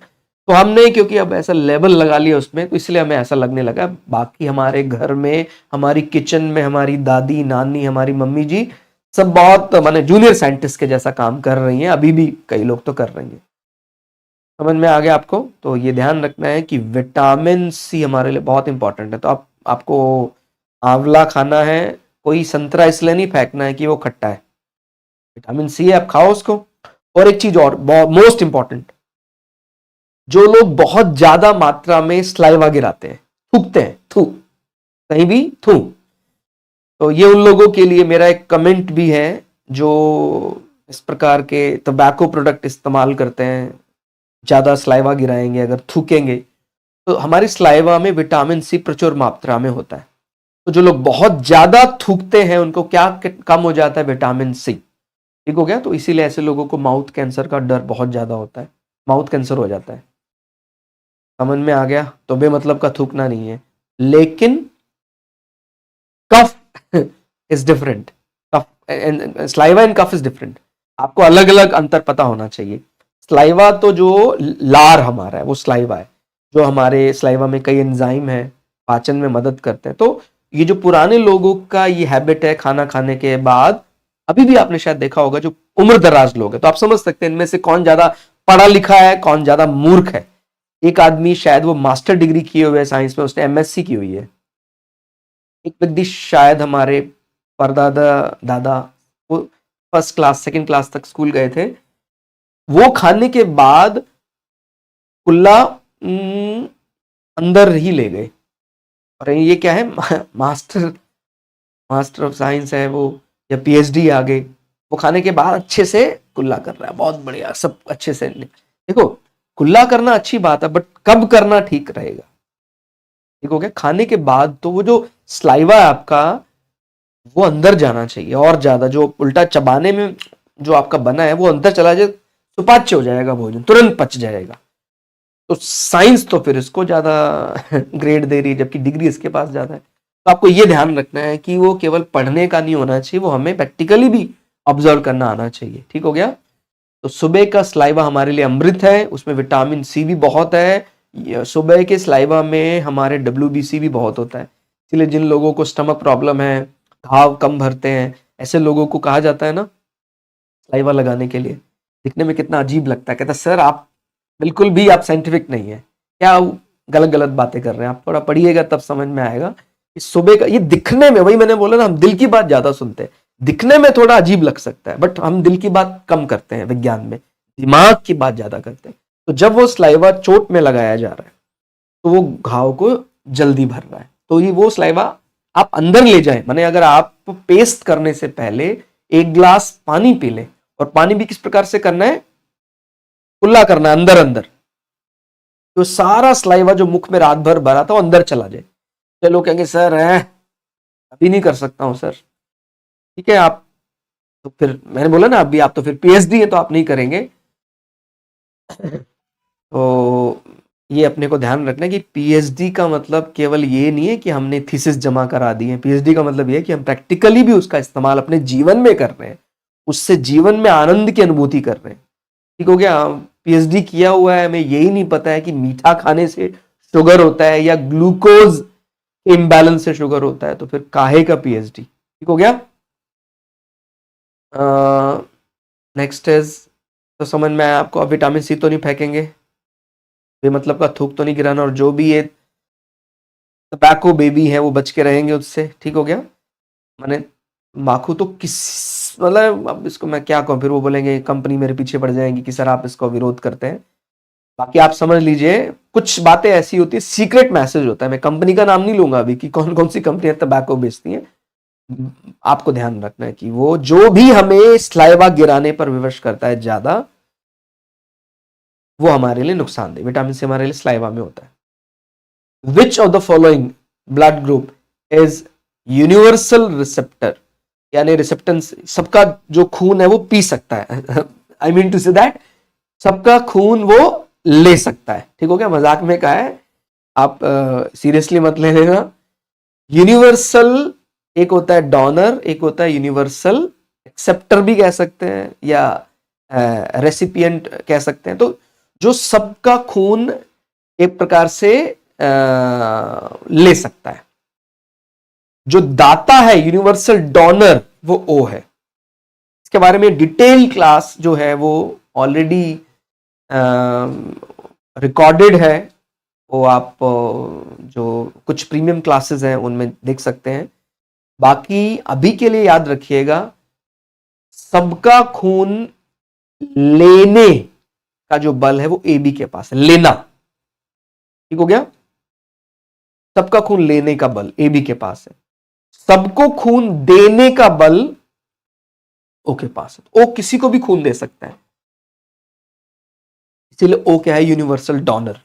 तो हमने क्योंकि अब ऐसा लेवल लगा लिया उसमें, तो इसलिए हमें ऐसा लगने लगा। बाकी हमारे घर में, हमारी किचन में, हमारी दादी नानी, हमारी मम्मी जी सब बहुत माने जूनियर साइंटिस्ट के जैसा काम कर रही हैं, अभी भी कई लोग तो कर रही हैं। समझ में आ गया आपको? तो ये ध्यान रखना है कि विटामिन सी हमारे लिए बहुत इंपॉर्टेंट है। तो आपको आंवला खाना है, कोई संतरा इसलिए नहीं फेंकना है कि वो खट्टा है, विटामिन सी है, आप खाओ उसको। और एक चीज और मोस्ट इंपॉर्टेंट, जो लोग बहुत ज्यादा मात्रा में स्लाइवा गिराते हैं, थूकते हैं, थू कहीं भी थू, तो ये उन लोगों के लिए मेरा एक कमेंट भी है जो इस प्रकार के टबैको प्रोडक्ट इस्तेमाल करते हैं, ज्यादा स्लाइवा गिराएंगे, अगर थूकेंगे, तो हमारी स्लाइवा में विटामिन सी प्रचुर मात्रा में होता है। तो जो लोग बहुत ज्यादा थूकते हैं उनको क्या कम हो जाता है, विटामिन सी। ठीक हो गया? तो इसीलिए ऐसे लोगों को माउथ कैंसर का डर बहुत ज्यादा होता है, माउथ कैंसर हो जाता है। समझ में आ गया? तो बेमतलब का थूकना नहीं है, लेकिन cough is different. Cough saliva and cough is different, आपको अलग अलग अंतर पता होना चाहिए। स्लाइवा तो जो लार हमारा है वो स्लाइवा है, जो हमारे स्लाइवा में कई एंजाइम है, पाचन में मदद करते हैं। तो ये जो पुराने लोगों का ये हैबिट है खाना खाने के बाद, अभी भी आपने शायद देखा होगा, जो उम्र दराज लोग हैं, तो आप समझ सकते हैं इनमें से कौन ज्यादा पढ़ा लिखा है, कौन ज्यादा मूर्ख है। एक आदमी शायद वो मास्टर डिग्री किए हुए है साइंस में, उसने एमएससी की हुई है। एक व्यक्ति शायद हमारे परदादा दादा, वो फर्स्ट क्लास सेकंड क्लास तक स्कूल गए थे, वो खाने के बाद कुल्ला अंदर ही ले गए। और ये क्या है, मास्टर मास्टर ऑफ साइंस है वो, या पीएचडी आ गए, वो खाने के बाद अच्छे से कुल्ला कर रहा है, बहुत बढ़िया, सब अच्छे से। देखो कुल्ला करना अच्छी बात है, बट कब करना ठीक रहेगा? ठीक हो गया? खाने के बाद तो वो जो स्लाइवा है आपका, वो अंदर जाना चाहिए और ज्यादा, जो उल्टा चबाने में जो आपका बना है वो अंदर चला जाए, सुपाच्य हो जाएगा, भोजन तुरंत पच जाएगा। तो साइंस तो फिर इसको ज्यादा ग्रेड दे रही है, जबकि डिग्री इसके पास ज्यादा है। तो आपको ये ध्यान रखना है कि वो केवल पढ़ने का नहीं होना चाहिए, वो हमें प्रैक्टिकली भी ऑब्जर्व करना आना चाहिए। ठीक हो गया? तो सुबह का स्लाइवा हमारे लिए अमृत है, उसमें विटामिन सी भी बहुत है। सुबह के स्लाइवा में हमारे WBC भी बहुत होता है, इसलिए जिन लोगों को स्टमक प्रॉब्लम है, घाव कम भरते हैं, ऐसे लोगों को कहा जाता है ना स्लाइवा लगाने के लिए। दिखने में कितना अजीब लगता है, कहता सर आप बिल्कुल भी आप साइंटिफिक नहीं है, क्या गलत गलत बातें कर रहे हैं, आप थोड़ा पढ़िएगा तब समझ में आएगा। इस सुबह का ये दिखने में, वही मैंने बोला ना, हम दिल की बात ज्यादा सुनते हैं, दिखने में थोड़ा अजीब लग सकता है, बट हम दिल की बात कम करते हैं, विज्ञान में दिमाग की बात ज्यादा करते हैं। तो जब वो स्लाइवा चोट में लगाया जा रहा है तो वो घाव को जल्दी भर रहा है, तो ये वो स्लाइवा आप अंदर ले जाए, माने अगर आप पेस्ट करने से पहले 1 ग्लास पानी पी ले, और पानी भी किस प्रकार से करना है, कुल्ला करना है अंदर अंदर, तो सारा स्लाइवा जो मुख में रात भर भरा था वो अंदर चला जाए। तो लोग कहेंगे सर है अभी नहीं कर सकता हूं सर। ठीक है, आप तो फिर मैंने बोला ना अभी आप तो फिर PhD है तो आप नहीं करेंगे। तो ये अपने को ध्यान रखना है कि PhD का मतलब केवल ये नहीं है कि हमने थीसिस जमा करा दी है। PhD का मतलब ये है कि हम प्रैक्टिकली भी उसका इस्तेमाल अपने जीवन में कर रहे हैं, उससे जीवन में आनंद की अनुभूति कर रहे हैं। ठीक हो गया? PhD किया हुआ है, हमें यही नहीं पता है कि मीठा खाने से शुगर होता है या ग्लूकोज के इम्बैलेंस से शुगर होता है, तो फिर काहे का PhD? ठीक हो गया? नेक्स्ट इज, तो समझ में आया आपको? अब विटामिन सी तो नहीं फेंकेंगे, मतलब का थूक तो नहीं गिराना, और जो भी ये टबैको बेबी है वो बच के रहेंगे उससे। ठीक हो गया? माने माखू तो किस, मतलब अब इसको मैं क्या कहूँ, फिर वो बोलेंगे कंपनी मेरे पीछे पड़ जाएंगी कि सर आप इसको विरोध करते हैं। बाकी आप समझ लीजिए कुछ बातें ऐसी होती है, सीक्रेट मैसेज होता है, मैं कंपनी का नाम नहीं लूंगा अभी कि कौन कौन सी कंपनियां टबैको बेचती हैं। आपको ध्यान रखना है कि वो जो भी हमें स्लाइवा गिराने पर विवश करता है ज्यादा, वो हमारे लिए नुकसानदेह। विटामिन सी हमारे लिए स्लाइवा में होता है। विच of the following blood group is universal receptor, यानी रिसेप्टेंस, सबका जो खून है वो पी सकता है। I mean to say that सबका खून वो ले सकता है। ठीक हो गया? मजाक में कहा है, आप सीरियसली मत ले लेना। यूनिवर्सल एक होता है डोनर, एक होता है यूनिवर्सल एक्सेप्टर भी कह सकते हैं, या रेसिपिएंट कह सकते हैं। तो जो सबका खून एक प्रकार से ले सकता है, जो दाता है यूनिवर्सल डोनर, वो ओ है। इसके बारे में डिटेल क्लास जो है वो ऑलरेडी रिकॉर्डेड है, वो आप जो कुछ प्रीमियम क्लासेस हैं उनमें देख सकते हैं। बाकी अभी के लिए याद रखिएगा, सबका खून लेने का जो बल है वो AB के पास है, लेना। ठीक हो गया? सबका खून लेने का बल AB के पास है, सबको खून देने का बल O के पास है। O किसी को भी खून दे सकता है, इसीलिए O क्या है, यूनिवर्सल डोनर।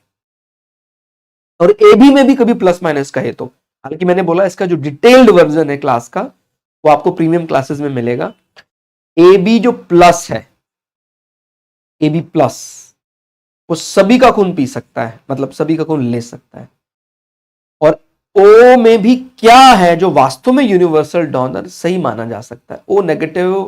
और AB में भी कभी प्लस माइनस कहे तो, हालांकि मैंने बोला इसका जो डिटेल्ड वर्जन है क्लास का वो आपको प्रीमियम क्लासेस में मिलेगा। AB जो प्लस है, AB प्लस, वो सभी का खून पी सकता है, मतलब सभी का खून ले सकता है। और O में भी क्या है जो वास्तव में यूनिवर्सल डोनर सही माना जा सकता है, O नेगेटिव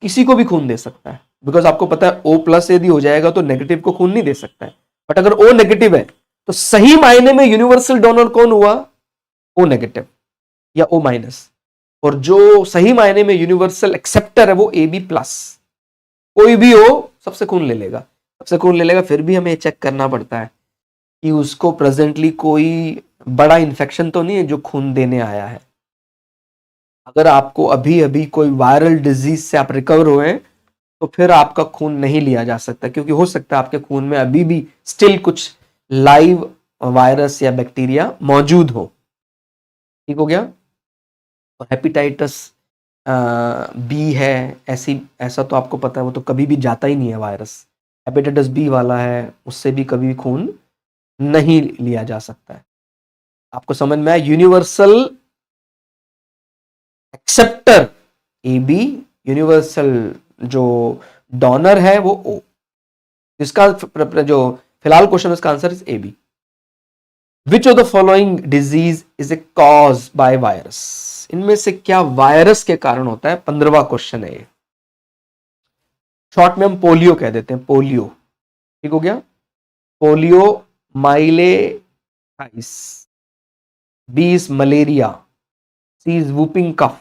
किसी को भी खून दे सकता है, बिकॉज आपको पता है O प्लस यदि हो जाएगा तो नेगेटिव को खून नहीं दे सकता है। बट अगर O नेगेटिव है तो सही मायने में यूनिवर्सल डोनर कौन हुआ, O नेगेटिव या O माइनस। और जो सही मायने में यूनिवर्सल एक्सेप्टर है वो AB प्लस। कोई भी हो सबसे खून ले लेगा, सबसे खून ले लेगा। फिर भी हमें चेक करना पड़ता है कि उसको प्रेजेंटली कोई बड़ा इन्फेक्शन तो नहीं है जो खून देने आया है। अगर आपको अभी अभी कोई वायरल डिजीज से आप रिकवर हुए तो फिर आपका खून नहीं लिया जा सकता, क्योंकि हो सकता है आपके खून में अभी भी स्टिल कुछ लाइव वायरस या बैक्टीरिया मौजूद हो। ठीक हो गया? और हेपेटाइटिस B है, ऐसा तो आपको पता है, वो तो कभी भी जाता ही नहीं है वायरस। हेपेटाइटिस बी वाला है, उससे भी कभी खून नहीं लिया जा सकता है। आपको समझ में आया? Universal acceptor A B, universal जो डोनर है वो ओ। इसका जो फिलहाल क्वेश्चन, इसका answer is A B. Which of the following disease is a cause by virus? इनमें से क्या वायरस के कारण होता है? 15वां क्वेश्चन है ये। शॉर्ट में हम पोलियो कह देते हैं, पोलियो। ठीक हो गया? Poliomyelitis, B is malaria, C is whooping cough,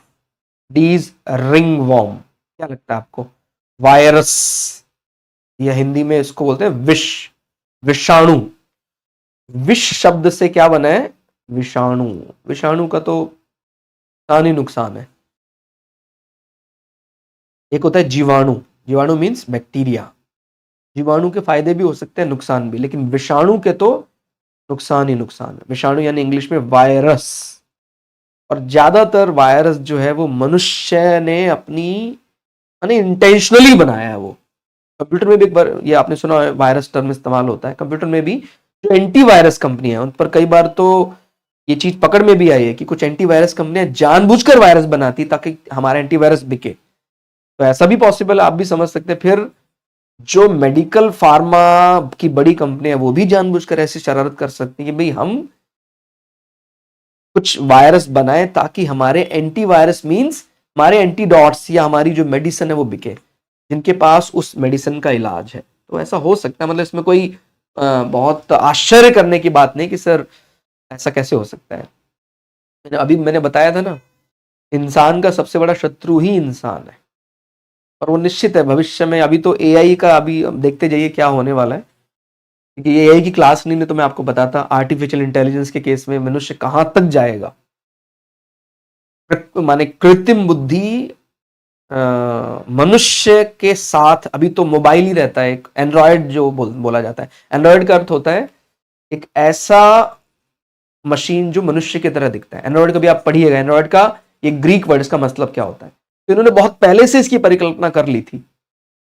D is ringworm. क्या लगता है आपको? वायरस, या हिंदी में इसको बोलते हैं विष, विषाणु। विष शब्द से क्या बना है? विषाणु। विषाणु का तो नुकसान ही नुकसान है। एक होता है जीवाणु, जीवाणु मीन्स बैक्टीरिया। जीवाणु के फायदे भी हो सकते हैं, नुकसान भी, लेकिन विषाणु के तो नुकसान ही नुकसान है। विषाणु यानी इंग्लिश में वायरस। और ज्यादातर वायरस जो है वो मनुष्य ने अपनी यानी इंटेंशनली बनाया है। वो कंप्यूटर में भी एक बार ये आपने सुना वायरस टर्म इस्तेमाल होता है कंप्यूटर में भी। जो एंटीवायरस कंपनी है उन पर कई बार तो ये चीज पकड़ में भी आई है कि कुछ एंटीवायरस कंपनियां जानबूझकर वायरस बनाती ताकि हमारा एंटीवायरस बिके। तो ऐसा भी पॉसिबल है, आप भी समझ सकते हैं। फिर जो मेडिकल फार्मा की बड़ी कंपनी है वो भी जानबूझकर ऐसी शरारत कर सकती है कि भाई हम कुछ वायरस बनाए ताकि हमारे एंटीवायरस मींस हमारे एंटीडॉट्स या हमारी जो मेडिसिन है वो बिके, जिनके पास उस मेडिसिन का इलाज है। तो ऐसा हो सकता है, मतलब इसमें कोई बहुत आश्चर्य करने की बात नहीं कि सर ऐसा कैसे हो सकता है। अभी मैंने बताया था ना, इंसान का सबसे बड़ा शत्रु ही इंसान है। और वो निश्चित है भविष्य में, अभी तो एआई का अभी देखते जाइए क्या होने वाला है, क्योंकि ये एआई की क्लास नहीं, तो मैं आपको बताता आर्टिफिशियल इंटेलिजेंस के केस में मनुष्य कहां तक जाएगा। माने कृत्रिम बुद्धि मनुष्य के साथ अभी तो मोबाइल ही रहता है। एक एंड्रॉयड जो बोला जाता है, एंड्रॉयड का अर्थ होता है एक ऐसा मशीन जो मनुष्य की तरह दिखता है। एंड्रॉयड कभी आप पढ़िएगा, एंड्रॉयड का ये ग्रीक वर्ड, इसका मतलब क्या होता है। तो इन्होंने बहुत पहले से इसकी परिकल्पना कर ली थी।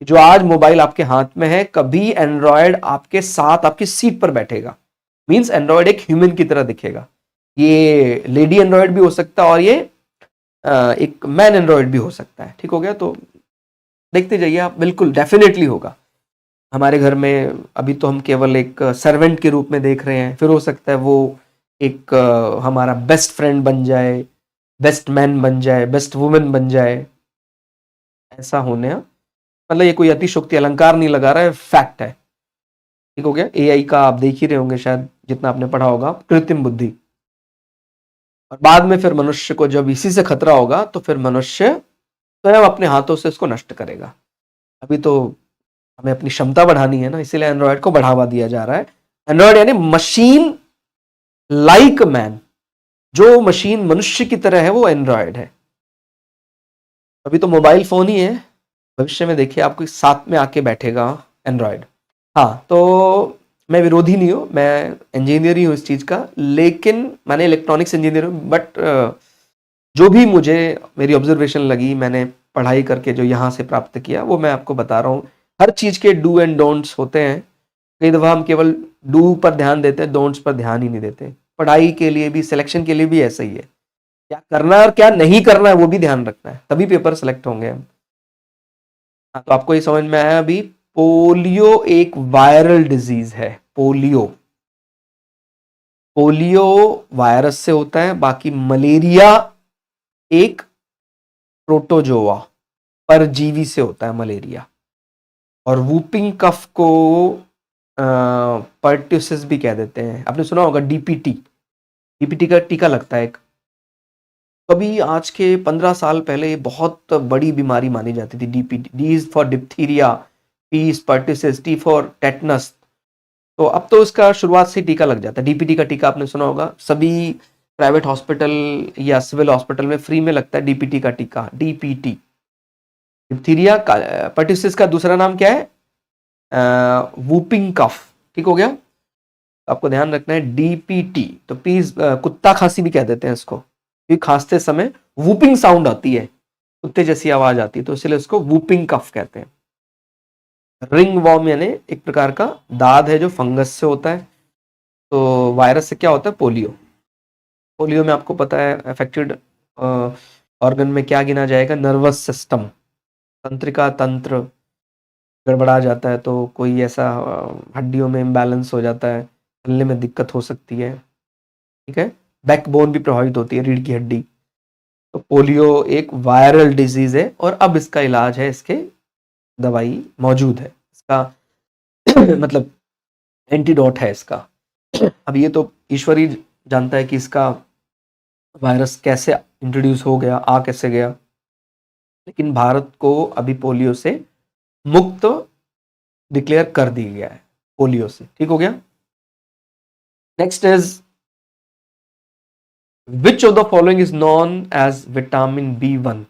जो आज मोबाइल आपके हाथ में है, कभी एंड्रॉयड आपके साथ आपकी सीट पर बैठेगा, मींस एंड्रॉयड एक ह्यूमन की तरह दिखेगा। ये लेडी एंड्रॉयड भी हो सकता है और ये एक मैन एंड्रॉयड भी हो सकता है। ठीक हो गया? तो देखते जाइए आप, बिल्कुल डेफिनेटली होगा हमारे घर में। अभी तो हम केवल एक सर्वेंट के रूप में देख रहे हैं, फिर हो सकता है वो एक हमारा बेस्ट फ्रेंड बन जाए, बेस्ट मैन बन जाए, बेस्ट वुमेन बन जाए। ऐसा होने, मतलब ये कोई अतिशोक्ति अलंकार नहीं लगा रहा है, फैक्ट है। ठीक हो गया? एआई का आप देख ही रहे होंगे शायद, जितना आपने पढ़ा होगा, कृत्रिम बुद्धि। और बाद में फिर मनुष्य को जब इसी से खतरा होगा तो फिर मनुष्य स्वयं अपने हाथों से इसको नष्ट करेगा। अभी तो हमें अपनी क्षमता बढ़ानी है ना, इसीलिए एंड्रॉयड को बढ़ावा दिया जा रहा है। एंड्रॉयड यानी मशीन लाइक मैन, जो मशीन मनुष्य की तरह है वो एंड्रॉयड है। अभी तो मोबाइल फोन ही है, भविष्य में देखिए आपको साथ में आके बैठेगा एंड्रॉयड। हाँ, तो मैं विरोधी नहीं हूँ, मैं इंजीनियर ही हूँ इस चीज़ का, लेकिन मैंने इलेक्ट्रॉनिक्स इंजीनियर हूँ। बट जो भी मुझे मेरी ऑब्जर्वेशन लगी, मैंने पढ़ाई करके जो यहाँ से प्राप्त किया, वो मैं आपको बता रहा हूँ। हर चीज़ के डू एंड डोंट्स होते हैं। कई दफ़ा हम केवल डू पर ध्यान देते हैं, डोंट्स पर ध्यान ही नहीं देते। पढ़ाई के लिए भी, सिलेक्शन के लिए भी ऐसा ही है। क्या करना है और क्या नहीं करना है वो भी ध्यान रखना है, तभी पेपर सेलेक्ट होंगे हम। हाँ, तो आपको ये समझ में आया अभी? पोलियो एक वायरल डिजीज है। पोलियो, पोलियो वायरस से होता है। बाकी मलेरिया एक प्रोटोजोआ, परजीवी से होता है मलेरिया। और वूपिंग कफ को पर्ट्यूसिस भी कह देते हैं। आपने सुना होगा डीपीटी, डीपीटी का टीका लगता है एक। कभी आज के 15 साल पहले बहुत बड़ी बीमारी मानी जाती थी DPT. D is for diphtheria, P is pertussis, T for tetanus. तो अब तो इसका शुरुआत से टीका लग जाता है। डीपीटी का टीका आपने सुना होगा, सभी प्राइवेट हॉस्पिटल या सिविल हॉस्पिटल में फ्री में लगता है डीपीटी का टीका। DPT, diphtheria. पर्ट्यूसिस का दूसरा नाम क्या है? Whooping cough. ठीक हो गया? आपको ध्यान रखना है डीपीटी। तो पीस कुत्ता खांसी भी कह देते हैं इसको, क्योंकि खांसते समय वूपिंग साउंड आती है, कुत्ते जैसी आवाज आती है, तो इसलिए इसको वूपिंग कफ कहते हैं। रिंग वॉर्म यानी एक प्रकार का दाद है जो फंगस से होता है। तो वायरस से क्या होता है? पोलियो। पोलियो में आपको पता है अफेक्टेड ऑर्गन में क्या गिना जाएगा? नर्वस सिस्टम, तंत्रिका तंत्र गड़बड़ा जाता है, तो कोई ऐसा हड्डियों में इम्बैलेंस हो जाता है, चलने में दिक्कत हो सकती है। ठीक है, बैकबोन भी प्रभावित होती है, रीढ़ की हड्डी। तो पोलियो एक वायरल डिजीज है और अब इसका इलाज है, इसके दवाई मौजूद है इसका मतलब एंटीडोट है इसका। अब ये तो ईश्वर ही जानता है कि इसका वायरस कैसे इंट्रोड्यूस हो गया, आ कैसे गया, लेकिन भारत को अभी पोलियो से मुक्त डिक्लेयर कर दी गया है, पोलियो से। ठीक हो गया। Next is which of the following is non as vitamin B1।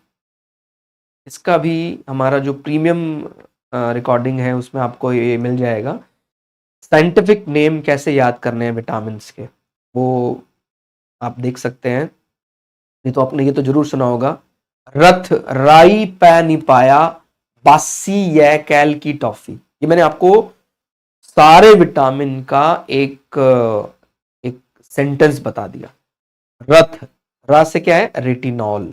इसका भी हमारा जो प्रीमियम रिकॉर्डिंग है उसमें आपको ये मिल जाएगा। साइंटिफिक नेम कैसे याद करने हैं विटामिन के, वो आप देख सकते हैं। नहीं तो आपने ये तो जरूर सुना होगा, रथ राई पैनी पाया बासी ये कैल की टॉफी। ये मैंने आपको सारे विटामिन का एक एक सेंटेंस बता दिया। रथ, रा से क्या है? रेटिनॉल।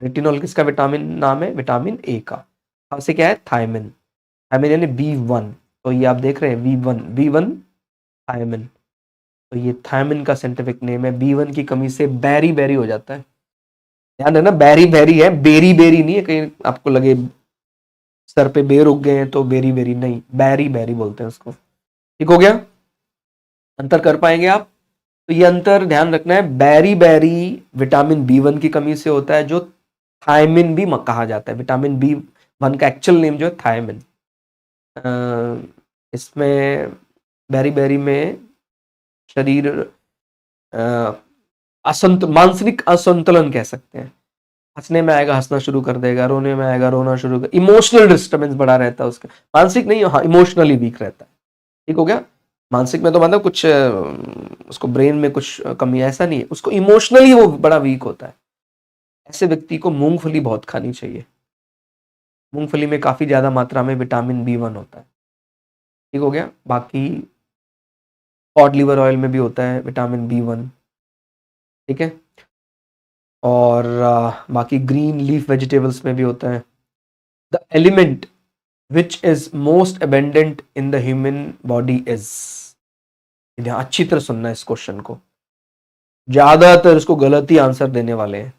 रेटिनॉल किसका विटामिन नाम है? विटामिन ए का। था से क्या है? थायमिन। थायमिन यानी B1। तो ये आप देख रहे हैं B1 थायमिन। तो ये थायमिन का साइंटिफिक नेम है। B1 की कमी से बैरी बैरी हो जाता है। ध्यान है ना, बैरी बैरी है, बेरी बेरी नहीं है, कहीं आपको लगे सर पे बेर उग गए हैं तो बेरी बेरी नहीं, बैरी बैरी बोलते हैं उसको। ठीक हो गया। अंतर कर पाएंगे आप? तो ये अंतर ध्यान रखना है, बैरी बैरी विटामिन B1 की कमी से होता है, जो थायमिन भी कहा जाता है। विटामिन B1 का एक्चुअल नेम जो है थायमिन। इसमें बैरी बैरी में शरीर मानसिक असंतुलन कह सकते हैं। हंसने में आएगा हंसना शुरू कर देगा, रोने में आएगा रोना शुरू कर, इमोशनल डिस्टर्बेंस बड़ा रहता है उसका। मानसिक नहीं, हाँ इमोशनली वीक रहता है। ठीक हो गया। मानसिक में तो मतलब कुछ उसको ब्रेन में कुछ कमी, ऐसा नहीं है, उसको इमोशनली वो बड़ा वीक होता है। ऐसे व्यक्ति को मूंगफली बहुत खानी चाहिए। मूंगफली में काफी ज्यादा मात्रा में विटामिन B1 होता है। ठीक हो गया। बाकी कॉड लिवर ऑयल में भी होता है विटामिन B1। ठीक है। और बाकी ग्रीन लीफ वेजिटेबल्स में भी होता है। The element which is most abundant in the human body is, अच्छी तरह सुनना है इस क्वेश्चन को, ज्यादातर इसको गलत ही आंसर देने वाले हैं।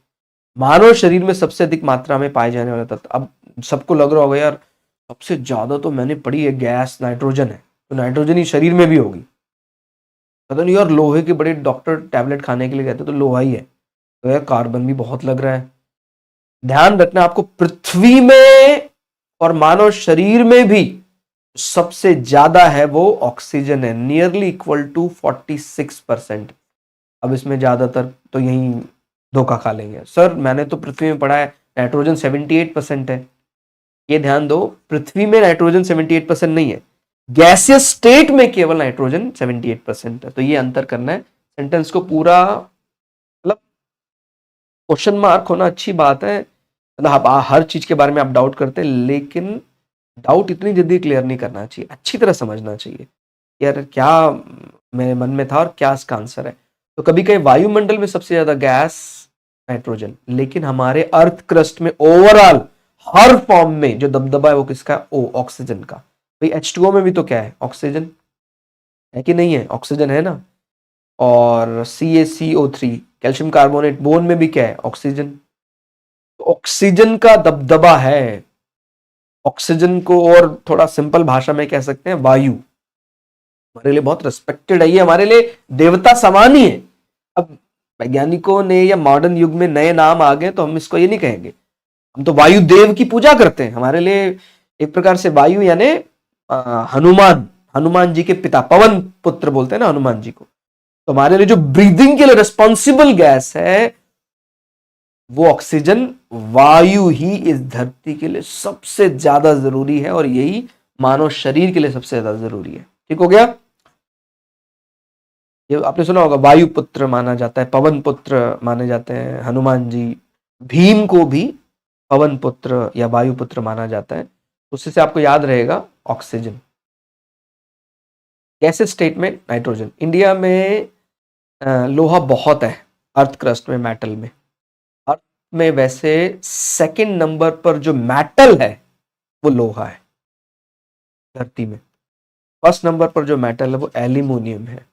मानव शरीर में सबसे अधिक मात्रा में पाए जाने वाला तत्व, अब सबको लग रहा होगा यार सबसे ज्यादा तो मैंने पढ़ी है गैस नाइट्रोजन है, तो नाइट्रोजन ही शरीर में भी होगी। पता नहीं यार, लोहे के बड़े डॉक्टर टैबलेट खाने के लिए कहते तो लोहा ही है, तो यार कार्बन भी बहुत लग रहा है। ध्यान रखना, आपको पृथ्वी में और मानव शरीर में भी सबसे ज्यादा है वो ऑक्सीजन है, नियरली इक्वल टू 46%। अब इसमें ज्यादातर तो यही धोखा खा लेंगे, सर मैंने तो पृथ्वी में पढ़ा है नाइट्रोजन 78% है। ये ध्यान दो, पृथ्वी में नाइट्रोजन 78% नहीं है, गैसियस स्टेट में केवल नाइट्रोजन 78% है। तो ये अंतर करना है। सेंटेंस को पूरा मतलब क्वेश्चन मार्क होना अच्छी बात है, मतलब आप हर चीज के बारे में आप डाउट करते हैं, लेकिन डाउट इतनी जल्दी क्लियर नहीं करना चाहिए, अच्छी तरह समझना चाहिए यार क्या मेरे मन में था और क्या इसका आंसर है। तो कभी कभी वायुमंडल में सबसे ज्यादा गैस नाइट्रोजन, लेकिन हमारे अर्थ क्रस्ट में ओवरऑल हर फॉर्म में जो दबदबा है वो किसका? ओ, ऑक्सीजन का। भाई H2O में भी तो क्या है? ऑक्सीजन है कि नहीं है? ऑक्सीजन है ना। और CaCO3 कैल्शियम कार्बोनेट, बोन में भी क्या है? ऑक्सीजन। तो ऑक्सीजन का दबदबा है। ऑक्सीजन को और थोड़ा सिंपल भाषा में कह सकते हैं वायु। हमारे लिए बहुत रिस्पेक्टेड है, ये हमारे लिए देवता समान ही है। अब वैज्ञानिकों ने या मॉडर्न युग में नए नाम आ गए तो हम इसको ये नहीं कहेंगे, हम तो वायु देव की पूजा करते हैं। हमारे लिए एक प्रकार से वायु यानी हनुमान, हनुमान जी के पिता, पवन पुत्र बोलते हैं ना हनुमान जी को। तो हमारे लिए जो ब्रीदिंग के लिए रिस्पॉन्सिबल गैस है वो ऑक्सीजन, वायु ही इस धरती के लिए सबसे ज्यादा जरूरी है, और यही मानव शरीर के लिए सबसे ज्यादा जरूरी है। ठीक हो गया। ये आपने सुना होगा वायु पुत्र माना जाता है, पवन पुत्र माने जाते हैं हनुमान जी। भीम को भी पवन पुत्र या वायु पुत्र माना जाता है। उससे से आपको याद रहेगा ऑक्सीजन। गैसेज स्टेट में नाइट्रोजन। इंडिया में लोहा बहुत है अर्थ क्रस्ट में, मेटल में। अर्थ में वैसे सेकंड नंबर पर जो मेटल है वो लोहा है धरती में। फर्स्ट नंबर पर जो मेटल है वो एल्यूमिनियम है।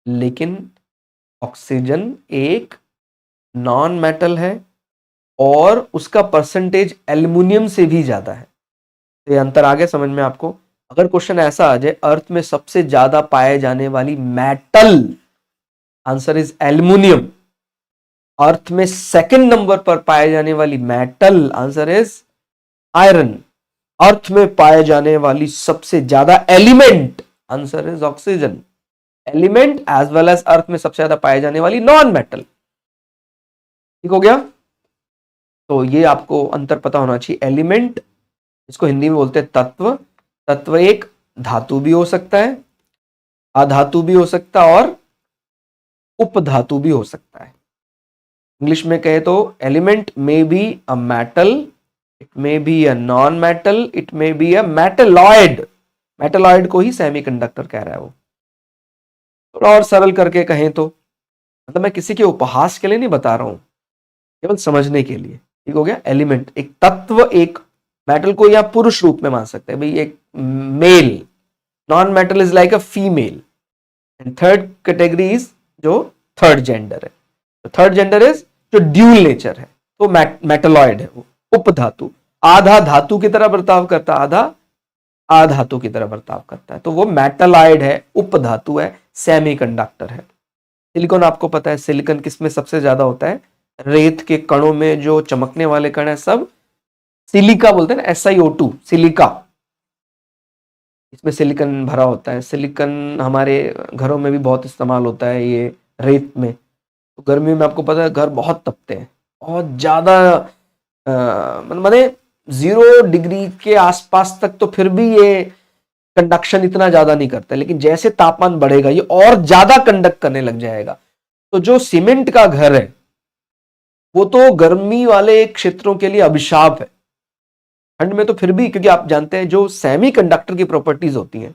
लेकिन ऑक्सीजन एक नॉन मेटल है और उसका परसेंटेज एल्यूमिनियम से भी ज्यादा है। तो ये अंतर आगे समझ में आपको। अगर क्वेश्चन ऐसा आ जाए अर्थ में सबसे ज्यादा पाए जाने वाली metal, answer is aluminium. Earth में सेकंड नंबर पर पाए जाने वाली metal, answer is iron. Earth में पाए जाने वाली सबसे ज्यादा element, answer is oxygen. Element as well as earth में सबसे ज्यादा पाए जाने वाली नॉन मेटल। ठीक हो गया। तो ये आपको अंतर पता होना चाहिए। एलिमेंट, इसको हिंदी में बोलते हैं तत्व। तत्व एक धातु भी हो सकता है, अधातु भी हो सकता है और उपधातु भी हो सकता है। इंग्लिश में कहे तो element may be a metal, it may be a non metal, it may be a metalloid. Metalloid को ही सेमीकंडक्टर कह रहा है वो। थोड़ा और सरल करके कहें तो, मतलब मैं किसी के उपहास के लिए नहीं बता रहा हूं, केवल समझने के लिए। ठीक हो गया। एलिमेंट एक तत्व, एक मेटल को या पुरुष रूप में मान सकते हैं भाई, एक male. Non metal is like a female. And third category is जो थर्ड जेंडर है। तो थर्ड जेंडर इज जो ड्यूल नेचर है, तो मेटलॉइड है वो, उपधातु। आधा धातु की तरह बर्ताव करता है, आधा अधातु की तरह बर्ताव करता है, तो वो मेटलॉइड है, उपधातु है, सेमीकंडक्टर है। सिलिकॉन आपको पता है, सिलिकॉन किसमें सबसे ज्यादा होता है? रेत के कणों में जो चमकने वाले कण है सब सिलिका बोलते हैं ना, SiO2, सिलिका। इसमें सिलिकॉन भरा होता है। सिलिकॉन हमारे घरों में भी बहुत इस्तेमाल होता है ये रेत में। तो गर्मी में आपको पता है घर बहुत तपते हैं, बहुत ज्यादा, माने 0 डिग्री के आसपास तक तो फिर भी ये कंडक्शन इतना ज्यादा नहीं करता, लेकिन जैसे तापमान बढ़ेगा ये और ज्यादा कंडक्ट करने लग जाएगा। तो जो सीमेंट का घर है वो तो गर्मी वाले क्षेत्रों के लिए अभिशाप है। ठंड में तो फिर भी, क्योंकि आप जानते हैं जो सेमीकंडक्टर की प्रॉपर्टीज होती हैं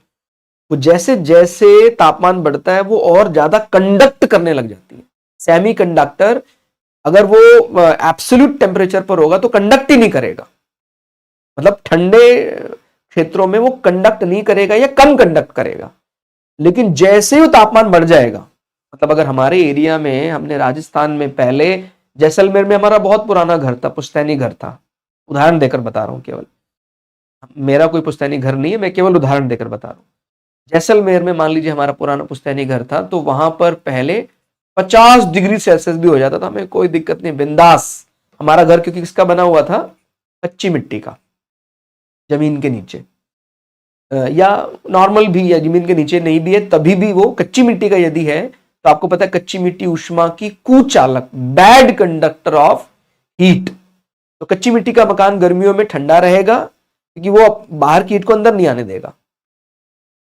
वो जैसे जैसे तापमान बढ़ता है वो और ज्यादा कंडक्ट करने लग जाती है। सेमीकंडक्टर अगर वो एब्सोल्यूट टेम्परेचर पर होगा तो कंडक्ट ही नहीं करेगा, मतलब ठंडे क्षेत्रों में वो कंडक्ट नहीं करेगा या कम कंडक्ट करेगा। लेकिन जैसे ही तापमान बढ़ जाएगा, मतलब अगर हमारे एरिया में, हमने राजस्थान में पहले, जैसलमेर में हमारा बहुत पुराना घर था, पुश्तैनी घर था, उदाहरण देकर बता रहा हूं, केवल मेरा कोई पुश्तैनी घर नहीं है, मैं केवल उदाहरण देकर बता रहा हूं। जैसलमेर में मान लीजिए हमारा पुराना पुश्तैनी घर था, तो वहां पर पहले 50 डिग्री सेल्सियस भी हो जाता था, हमें कोई दिक्कत नहीं, बिंदास। हमारा घर क्योंकि किसका बना हुआ था? कच्ची मिट्टी का, जमीन के नीचे, या नॉर्मल भी, या जमीन के नीचे नहीं भी है तभी भी वो कच्ची मिट्टी का यदि है तो आपको पता है कच्ची मिट्टी ऊष्मा की कुचालक, बैड कंडक्टर ऑफ हीट। तो कच्ची मिट्टी का मकान गर्मियों में ठंडा रहेगा क्योंकि वो बाहर की हीट को अंदर नहीं आने देगा,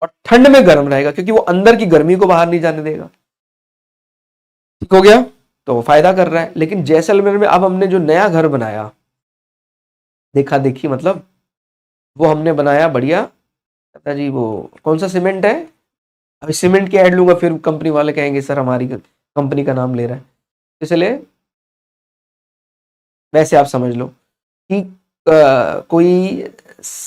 और ठंड में गर्म रहेगा क्योंकि वो अंदर की गर्मी को बाहर नहीं जाने देगा। ठीक हो गया। तो फायदा कर रहा है। लेकिन जैसलमेर में अब हमने जो नया घर बनाया, देखा देखी मतलब, वो हमने बनाया बढ़िया जी। वो कौन सा सीमेंट है? अभी सीमेंट की ऐड लूंगा फिर कंपनी वाले कहेंगे सर हमारी कंपनी का नाम ले रहा है, इसलिए वैसे आप समझ लो कि कोई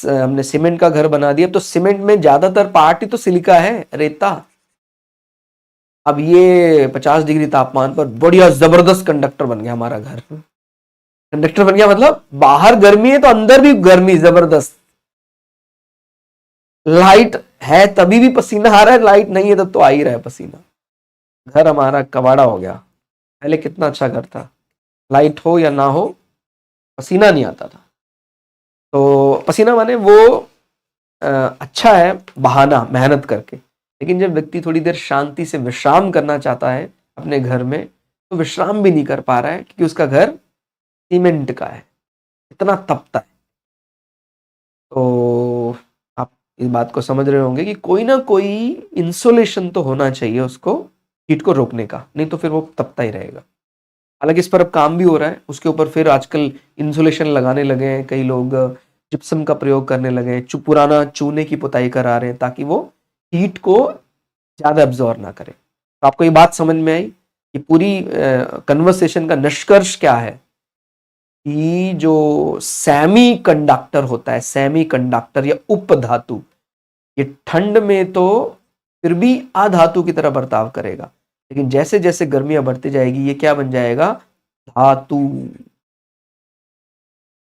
हमने सीमेंट का घर बना दिया, तो सीमेंट में ज्यादातर पार्ट ही तो सिलिका है, रेता। अब ये 50 डिग्री तापमान पर बढ़िया जबरदस्त कंडक्टर बन गया हमारा घर। कंडक्टर बन गया मतलब बाहर गर्मी है तो अंदर भी गर्मी जबरदस्त। लाइट है तभी भी पसीना आ रहा है, लाइट नहीं है तब तो आ ही रहा है पसीना। घर हमारा कबाड़ा हो गया। पहले कितना अच्छा घर था, लाइट हो या ना हो पसीना नहीं आता था। तो पसीना माने वो अच्छा है बहाना मेहनत करके, लेकिन जब व्यक्ति थोड़ी देर शांति से विश्राम करना चाहता है अपने घर में, तो विश्राम भी नहीं कर पा रहा है क्योंकि उसका घर सीमेंट का है, इतना तपता है। तो आप इस बात को समझ रहे होंगे कि कोई ना कोई इंसुलेशन तो होना चाहिए उसको, हीट को रोकने का, नहीं तो फिर वो तपता ही रहेगा। हालांकि इस पर अब काम भी हो रहा है, उसके ऊपर फिर आजकल इंसुलेशन लगाने लगे हैं कई लोग, जिप्सम का प्रयोग करने लगे, पुराना चूने की पुताई करा रहे हैं ताकि वो हीट को ज्यादा एब्जॉर्ब ना करे। तो आपको ये बात समझ में आई कि पूरी कन्वर्सेशन का निष्कर्ष क्या है कि जो सेमी कंडक्टर होता है, सेमी कंडक्टर या उपधातु, ये ठंड में तो फिर भी अधातु की तरह बर्ताव करेगा, लेकिन जैसे जैसे गर्मियां बढ़ती जाएगी ये क्या बन जाएगा, धातु।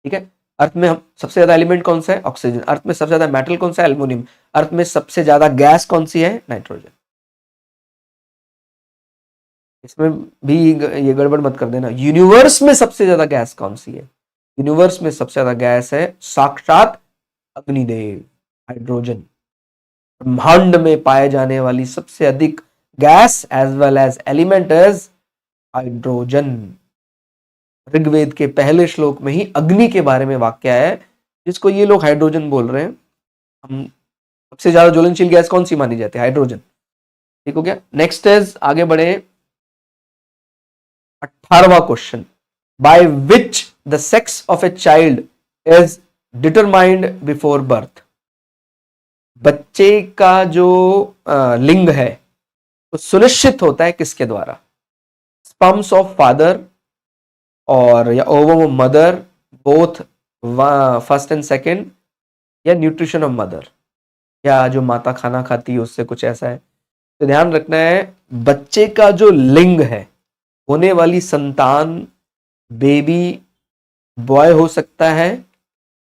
ठीक है। अर्थ में हम सबसे ज्यादा एलिमेंट कौन सा है, ऑक्सीजन। अर्थ में सबसे ज्यादा मेटल कौन सा है, एल्युमिनियम। अर्थ में सबसे ज्यादा गैस कौन सी है, नाइट्रोजन। इसमें भी ये गड़बड़ मत कर देना। यूनिवर्स में सबसे ज्यादा गैस कौन सी है, यूनिवर्स में सबसे ज्यादा गैस है साक्षात अग्निदेव, हाइड्रोजन। ब्रह्मांड में पाए जाने वाली सबसे अधिक gas as well as element is hydrogen. Rigveda के पहले श्लोक में ही अग्नि के बारे में वाक्य है जिसको ये लोग हाइड्रोजन बोल रहे हैं। हम सबसे ज्यादा ज्वलनशील गैस कौन सी मानी जाती है, हाइड्रोजन। ठीक हो गया। नेक्स्ट इज, आगे बढ़े, 18वां question, by which the sex of a child is determined before birth. बच्चे का जो लिंग है वो सुनिश्चित होता है किसके द्वारा, स्पर्म्स ऑफ फादर और या ovum of mother, both first and second, या न्यूट्रिशन ऑफ मदर, या जो माता खाना खाती है उससे कुछ ऐसा है। तो ध्यान रखना है, बच्चे का जो लिंग है, होने वाली संतान बेबी बॉय हो सकता है,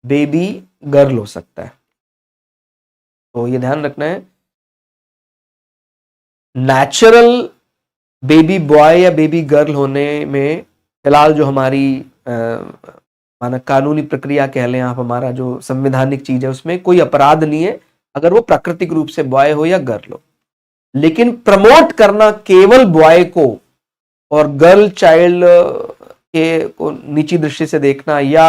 बेबी गर्ल हो सकता है। तो ये ध्यान रखना है, नेचुरल बेबी बॉय या बेबी गर्ल होने में फिलहाल जो हमारी माना कानूनी प्रक्रिया कह लें आप, हमारा जो संवैधानिक चीज है उसमें कोई अपराध नहीं है अगर वो प्राकृतिक रूप से बॉय हो या गर्ल हो। लेकिन प्रमोट करना केवल बॉय को और गर्ल चाइल्ड के को नीची दृष्टि से देखना या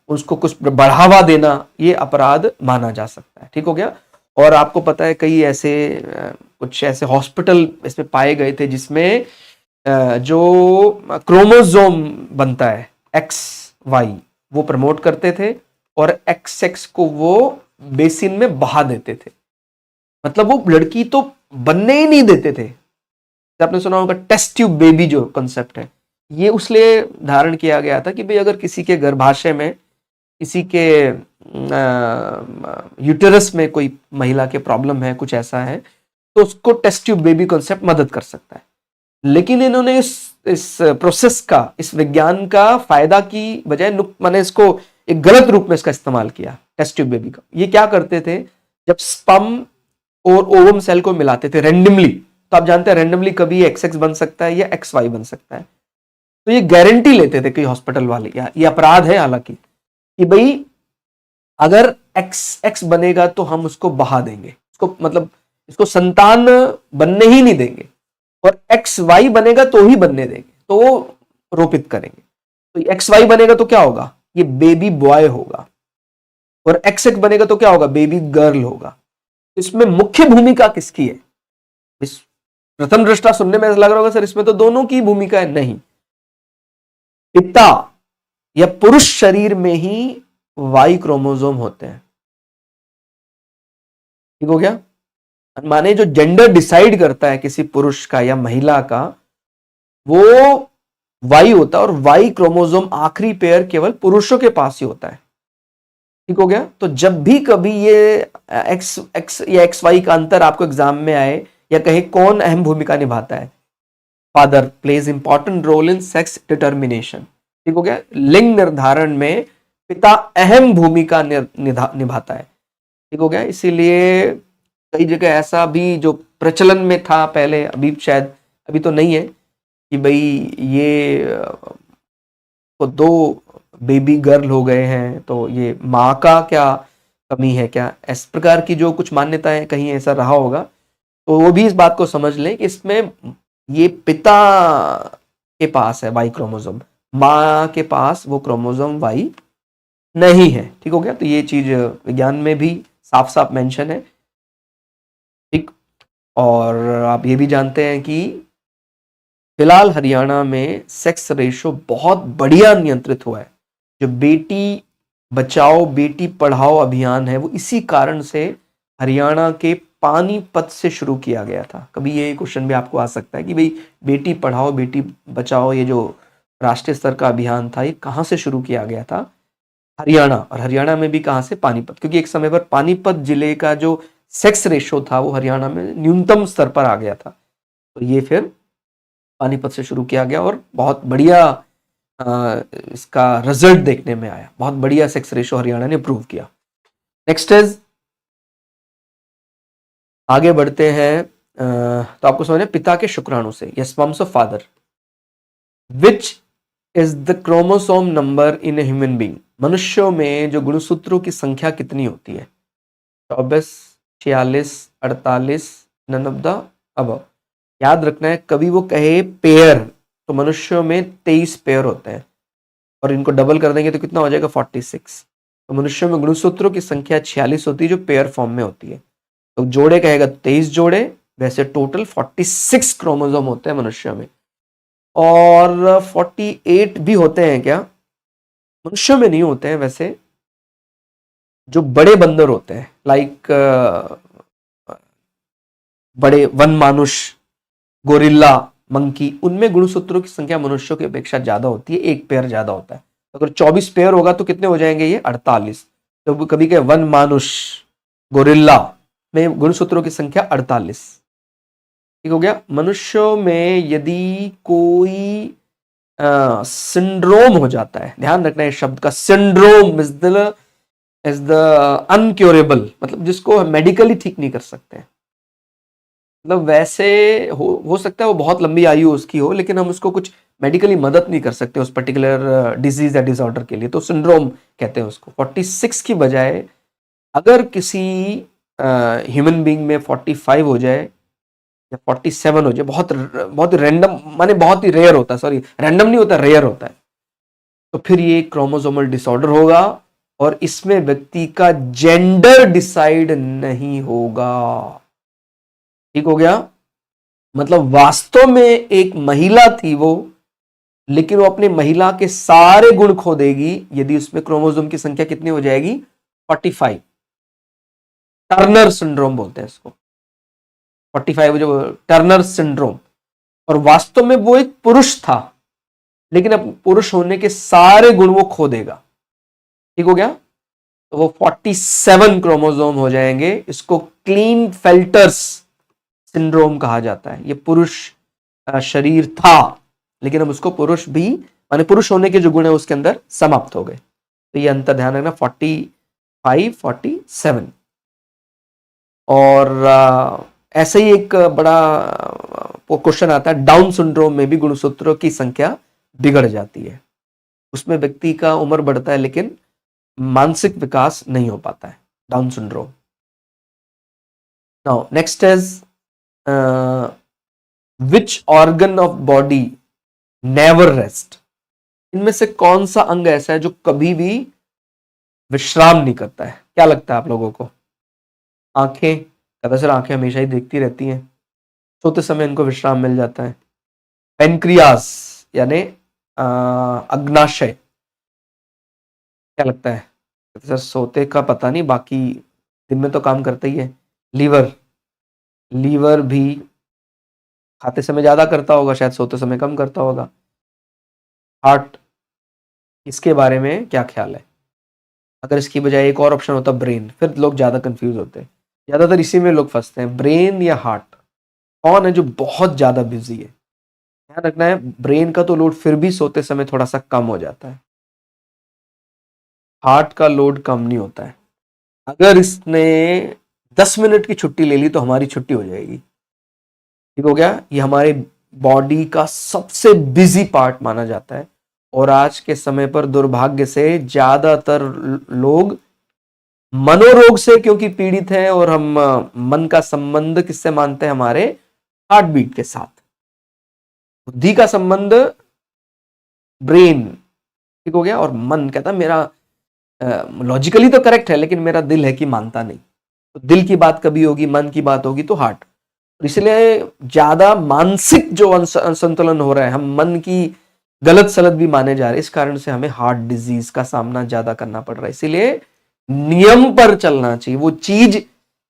उसको कुछ बढ़ावा देना, ये अपराध माना जा सकता है। ठीक हो गया। और आपको पता है कई ऐसे कुछ ऐसे हॉस्पिटल इसमें पाए गए थे जिसमें जो क्रोमोसोम बनता है एक्स वाई, वो प्रमोट करते थे और एक्स एक्स को वो बेसिन में बहा देते थे। मतलब वो लड़की तो बनने ही नहीं देते थे। आपने सुना होगा टेस्ट ट्यूब बेबी जो कॉन्सेप्ट है, ये उसलिए धारण किया गया था कि भाई अगर किसी के गर्भाशय में, किसी के यूटेरस में कोई महिला के प्रॉब्लम है, कुछ ऐसा है, तो उसको टेस्ट ट्यूब बेबी कॉन्सेप्ट मदद कर सकता है। लेकिन इन्होंने इस प्रोसेस का, इस विज्ञान का फायदा की बजाय मैंने इसको एक गलत रूप में इसका इस्तेमाल किया, टेस्ट ट्यूब बेबी का। ये क्या करते थे, जब स्पर्म और ओवम सेल को मिलाते थे रेंडमली, तो आप जानते हैं रेंडमली कभी एक्स एक्स बन सकता है या एक्स वाई बन सकता है। तो ये गारंटी लेते थे कई हॉस्पिटल वाले, या ये अपराध है हालांकि, कि भाई अगर एक्स एक्स बनेगा तो हम उसको बहा देंगे, उसको मतलब इसको संतान बनने ही नहीं देंगे, और एक्स वाई बनेगा तो ही बनने देंगे, तो वो रोपित करेंगे। तो एक्स वाई बनेगा तो क्या होगा, ये बेबी बॉय होगा, और एक्स एक्स बनेगा तो क्या होगा, बेबी गर्ल होगा। इसमें मुख्य भूमिका किसकी है, इस प्रथम दृष्टा सुनने में ऐसा लग रहा होगा सर इसमें तो दोनों की भूमिका है। नहीं, पिता या पुरुष शरीर में ही वाई क्रोमोसोम होते हैं। ठीक हो गया। माने जो जेंडर डिसाइड करता है किसी पुरुष का या महिला का, वो वाई होता है, और वाई क्रोमोसोम आखिरी पेयर केवल पुरुषों के पास ही होता है। ठीक हो गया। तो जब भी कभी ये एक्स एक्स या एक्स वाई का अंतर आपको एग्जाम में आए, या कहीं कौन अहम भूमिका निभाता है, father plays important role in sex determination. ठीक हो गया। लिंग निर्धारण में पिता अहम भूमिका निभाता है। ठीक हो गया। इसीलिए कई जगह ऐसा भी जो प्रचलन में था पहले, अभी शायद अभी तो नहीं है, कि भाई ये तो दो बेबी गर्ल हो गए हैं तो ये माँ का क्या कमी है क्या, इस प्रकार की जो कुछ मान्यताएं कहीं ऐसा रहा होगा, तो वो भी इस बात को समझ लें कि इसमें ये पिता के पास है वाई क्रोमोसोम, माँ के पास वो क्रोमोसोम वाई नहीं है। ठीक हो गया। तो ये चीज विज्ञान में भी साफ साफ मेंशन है। ठीक। और आप ये भी जानते हैं कि फिलहाल हरियाणा में सेक्स रेशो बहुत बढ़िया नियंत्रित हुआ है। जो बेटी बचाओ बेटी पढ़ाओ अभियान है वो इसी कारण से हरियाणा के पानीपत से शुरू किया गया था। कभी ये क्वेश्चन भी आपको आ सकता है कि भाई बेटी पढ़ाओ बेटी बचाओ ये जो राष्ट्रीय स्तर का अभियान था ये कहाँ से शुरू किया गया था? हरियाणा। और हरियाणा में भी कहाँ से? पानीपत। क्योंकि एक समय पर पानीपत जिले का जो सेक्स रेशो था वो हरियाणा में न्यूनतम स्तर पर आ गया था, तो ये फिर पानीपत से शुरू किया गया और बहुत बढ़िया इसका रिजल्ट देखने में आया। बहुत बढ़िया सेक्स रेशो हरियाणा ने प्रूव किया। नेक्स्ट इज, आगे बढ़ते हैं। तो आपको समझना पिता के शुक्राणु से, या sperms of father, which is the chromosome number in a human being. मनुष्यों में जो गुणसूत्रों की संख्या कितनी होती है? 24, 46, 48, नन ऑफ द अबव। याद रखना है, कभी वो कहे पेयर तो मनुष्यों में 23 पेयर होते हैं और इनको डबल कर देंगे तो कितना हो जाएगा? 46। तो मनुष्यों में गुणसूत्रों की संख्या 46 होती है जो पेयर फॉर्म में होती है। तो जोड़े कहेगा 23 जोड़े, वैसे टोटल 46 क्रोमोसोम होते हैं मनुष्यों में। और 48 भी होते हैं क्या? मनुष्यों में नहीं होते हैं वैसे, जो बड़े बंदर होते हैं लाइक बड़े वन मानुष, गोरिल्ला, मंकी, उनमें गुणसूत्रों की संख्या मनुष्यों की अपेक्षा ज्यादा होती है, एक पेयर ज्यादा होता है। अगर 24 पेयर होगा तो कितने हो जाएंगे? ये 48। तो कभी कभी वन मानुष, गोरिल्ला में गुणसूत्रों की संख्या 48। ठीक हो गया। मनुष्यों में यदि कोई सिंड्रोम हो जाता है, ध्यान रखना है शब्द का, सिंड्रोम इज द अनक्योरेबल, मतलब जिसको मेडिकली ठीक नहीं कर सकते हैं। मतलब वैसे हो सकता है वो बहुत लंबी आयु उसकी हो, लेकिन हम उसको कुछ मेडिकली मदद नहीं कर सकते उस पर्टिकुलर डिजीज या डिसऑर्डर के लिए, तो सिंड्रोम कहते हैं उसको। 46 की बजाय अगर किसी ह्यूमन बीइंग में 45 हो जाए या 47 हो जाए, बहुत रैंडम, माने बहुत ही रेयर होता है, सॉरी रैंडम नहीं होता, रेयर होता है, तो फिर ये क्रोमोसोमल डिसऑर्डर होगा और इसमें व्यक्ति का जेंडर डिसाइड नहीं होगा। ठीक हो गया। मतलब वास्तव में एक महिला थी वो, लेकिन वो अपने महिला के सारे गुण खो देगी यदि उसमें क्रोमोसोम की संख्या कितनी हो जाएगी? 45। टर्नर सिंड्रोम बोलते हैं इसको, 45 जो टर्नर सिंड्रोम। और वास्तव में वो एक पुरुष था, लेकिन अब पुरुष होने के सारे गुण वो खो देगा। ठीक हो गया। तो वो 47 क्रोमोसोम हो जाएंगे। इसको क्लीन फेल्टर्स सिंड्रोम कहा जाता है। ये पुरुष शरीर था, लेकिन अब उसको पुरुष भी, माने पुरुष होने के जो गुण है उसके अंदर समाप्त हो गए। तो ये अंतर ध्यान रखना, 45, 47। और ऐसे ही एक बड़ा क्वेश्चन आता है, डाउन सिंड्रोम में भी गुणसूत्रों की संख्या बिगड़ जाती है। उसमें व्यक्ति का उम्र बढ़ता है लेकिन मानसिक विकास नहीं हो पाता है, down syndrome. Now next is, which organ of body never rest. इनमें से कौन सा अंग ऐसा है जो कभी भी विश्राम नहीं करता है? क्या लगता है आप लोगों को? आंखें। कहता सर आंखें हमेशा ही देखती रहती हैं, सोते समय इनको विश्राम मिल जाता है। पेनक्रियास यानी अग्नाशय। क्या लगता है? कहता सर सोते का पता नहीं, बाकी दिन में तो काम करता ही है। लीवर। लीवर भी खाते समय ज्यादा करता होगा, शायद सोते समय कम करता होगा। हार्ट, इसके बारे में क्या ख्याल है? अगर इसकी बजाय एक और ऑप्शन होता ब्रेन, फिर लोग ज्यादा कंफ्यूज होते हैं। ज्यादातर इसी में लोग फंसते हैं, ब्रेन या हार्ट। कौन है जो बहुत ज्यादा बिजी है? ध्यान रखना है, ब्रेन का तो लोड फिर भी सोते समय थोड़ा सा कम हो जाता है, हार्ट का लोड कम नहीं होता है। अगर इसने 10 मिनट की छुट्टी ले ली तो हमारी छुट्टी हो जाएगी। ठीक हो गया। ये हमारे बॉडी का सबसे बिजी पार्ट माना जाता है और आज के समय पर दुर्भाग्य से ज्यादातर लोग मनोरोग से क्योंकि पीड़ित हैं, और हम मन का संबंध किससे मानते हैं? हमारे हार्ट बीट के साथ। बुद्धि का संबंध ब्रेन, ठीक हो गया, और मन कहता मेरा लॉजिकली तो करेक्ट है लेकिन मेरा दिल है कि मानता नहीं। तो दिल की बात कभी होगी, मन की बात होगी तो हार्ट। इसलिए ज्यादा मानसिक जो असंतुलन हो रहा है, हम मन की गलत सलत भी माने जा रहे हैं। इस कारण से हमें हार्ट डिजीज का सामना ज्यादा करना पड़ रहा है। इसीलिए नियम पर चलना चाहिए। वो चीज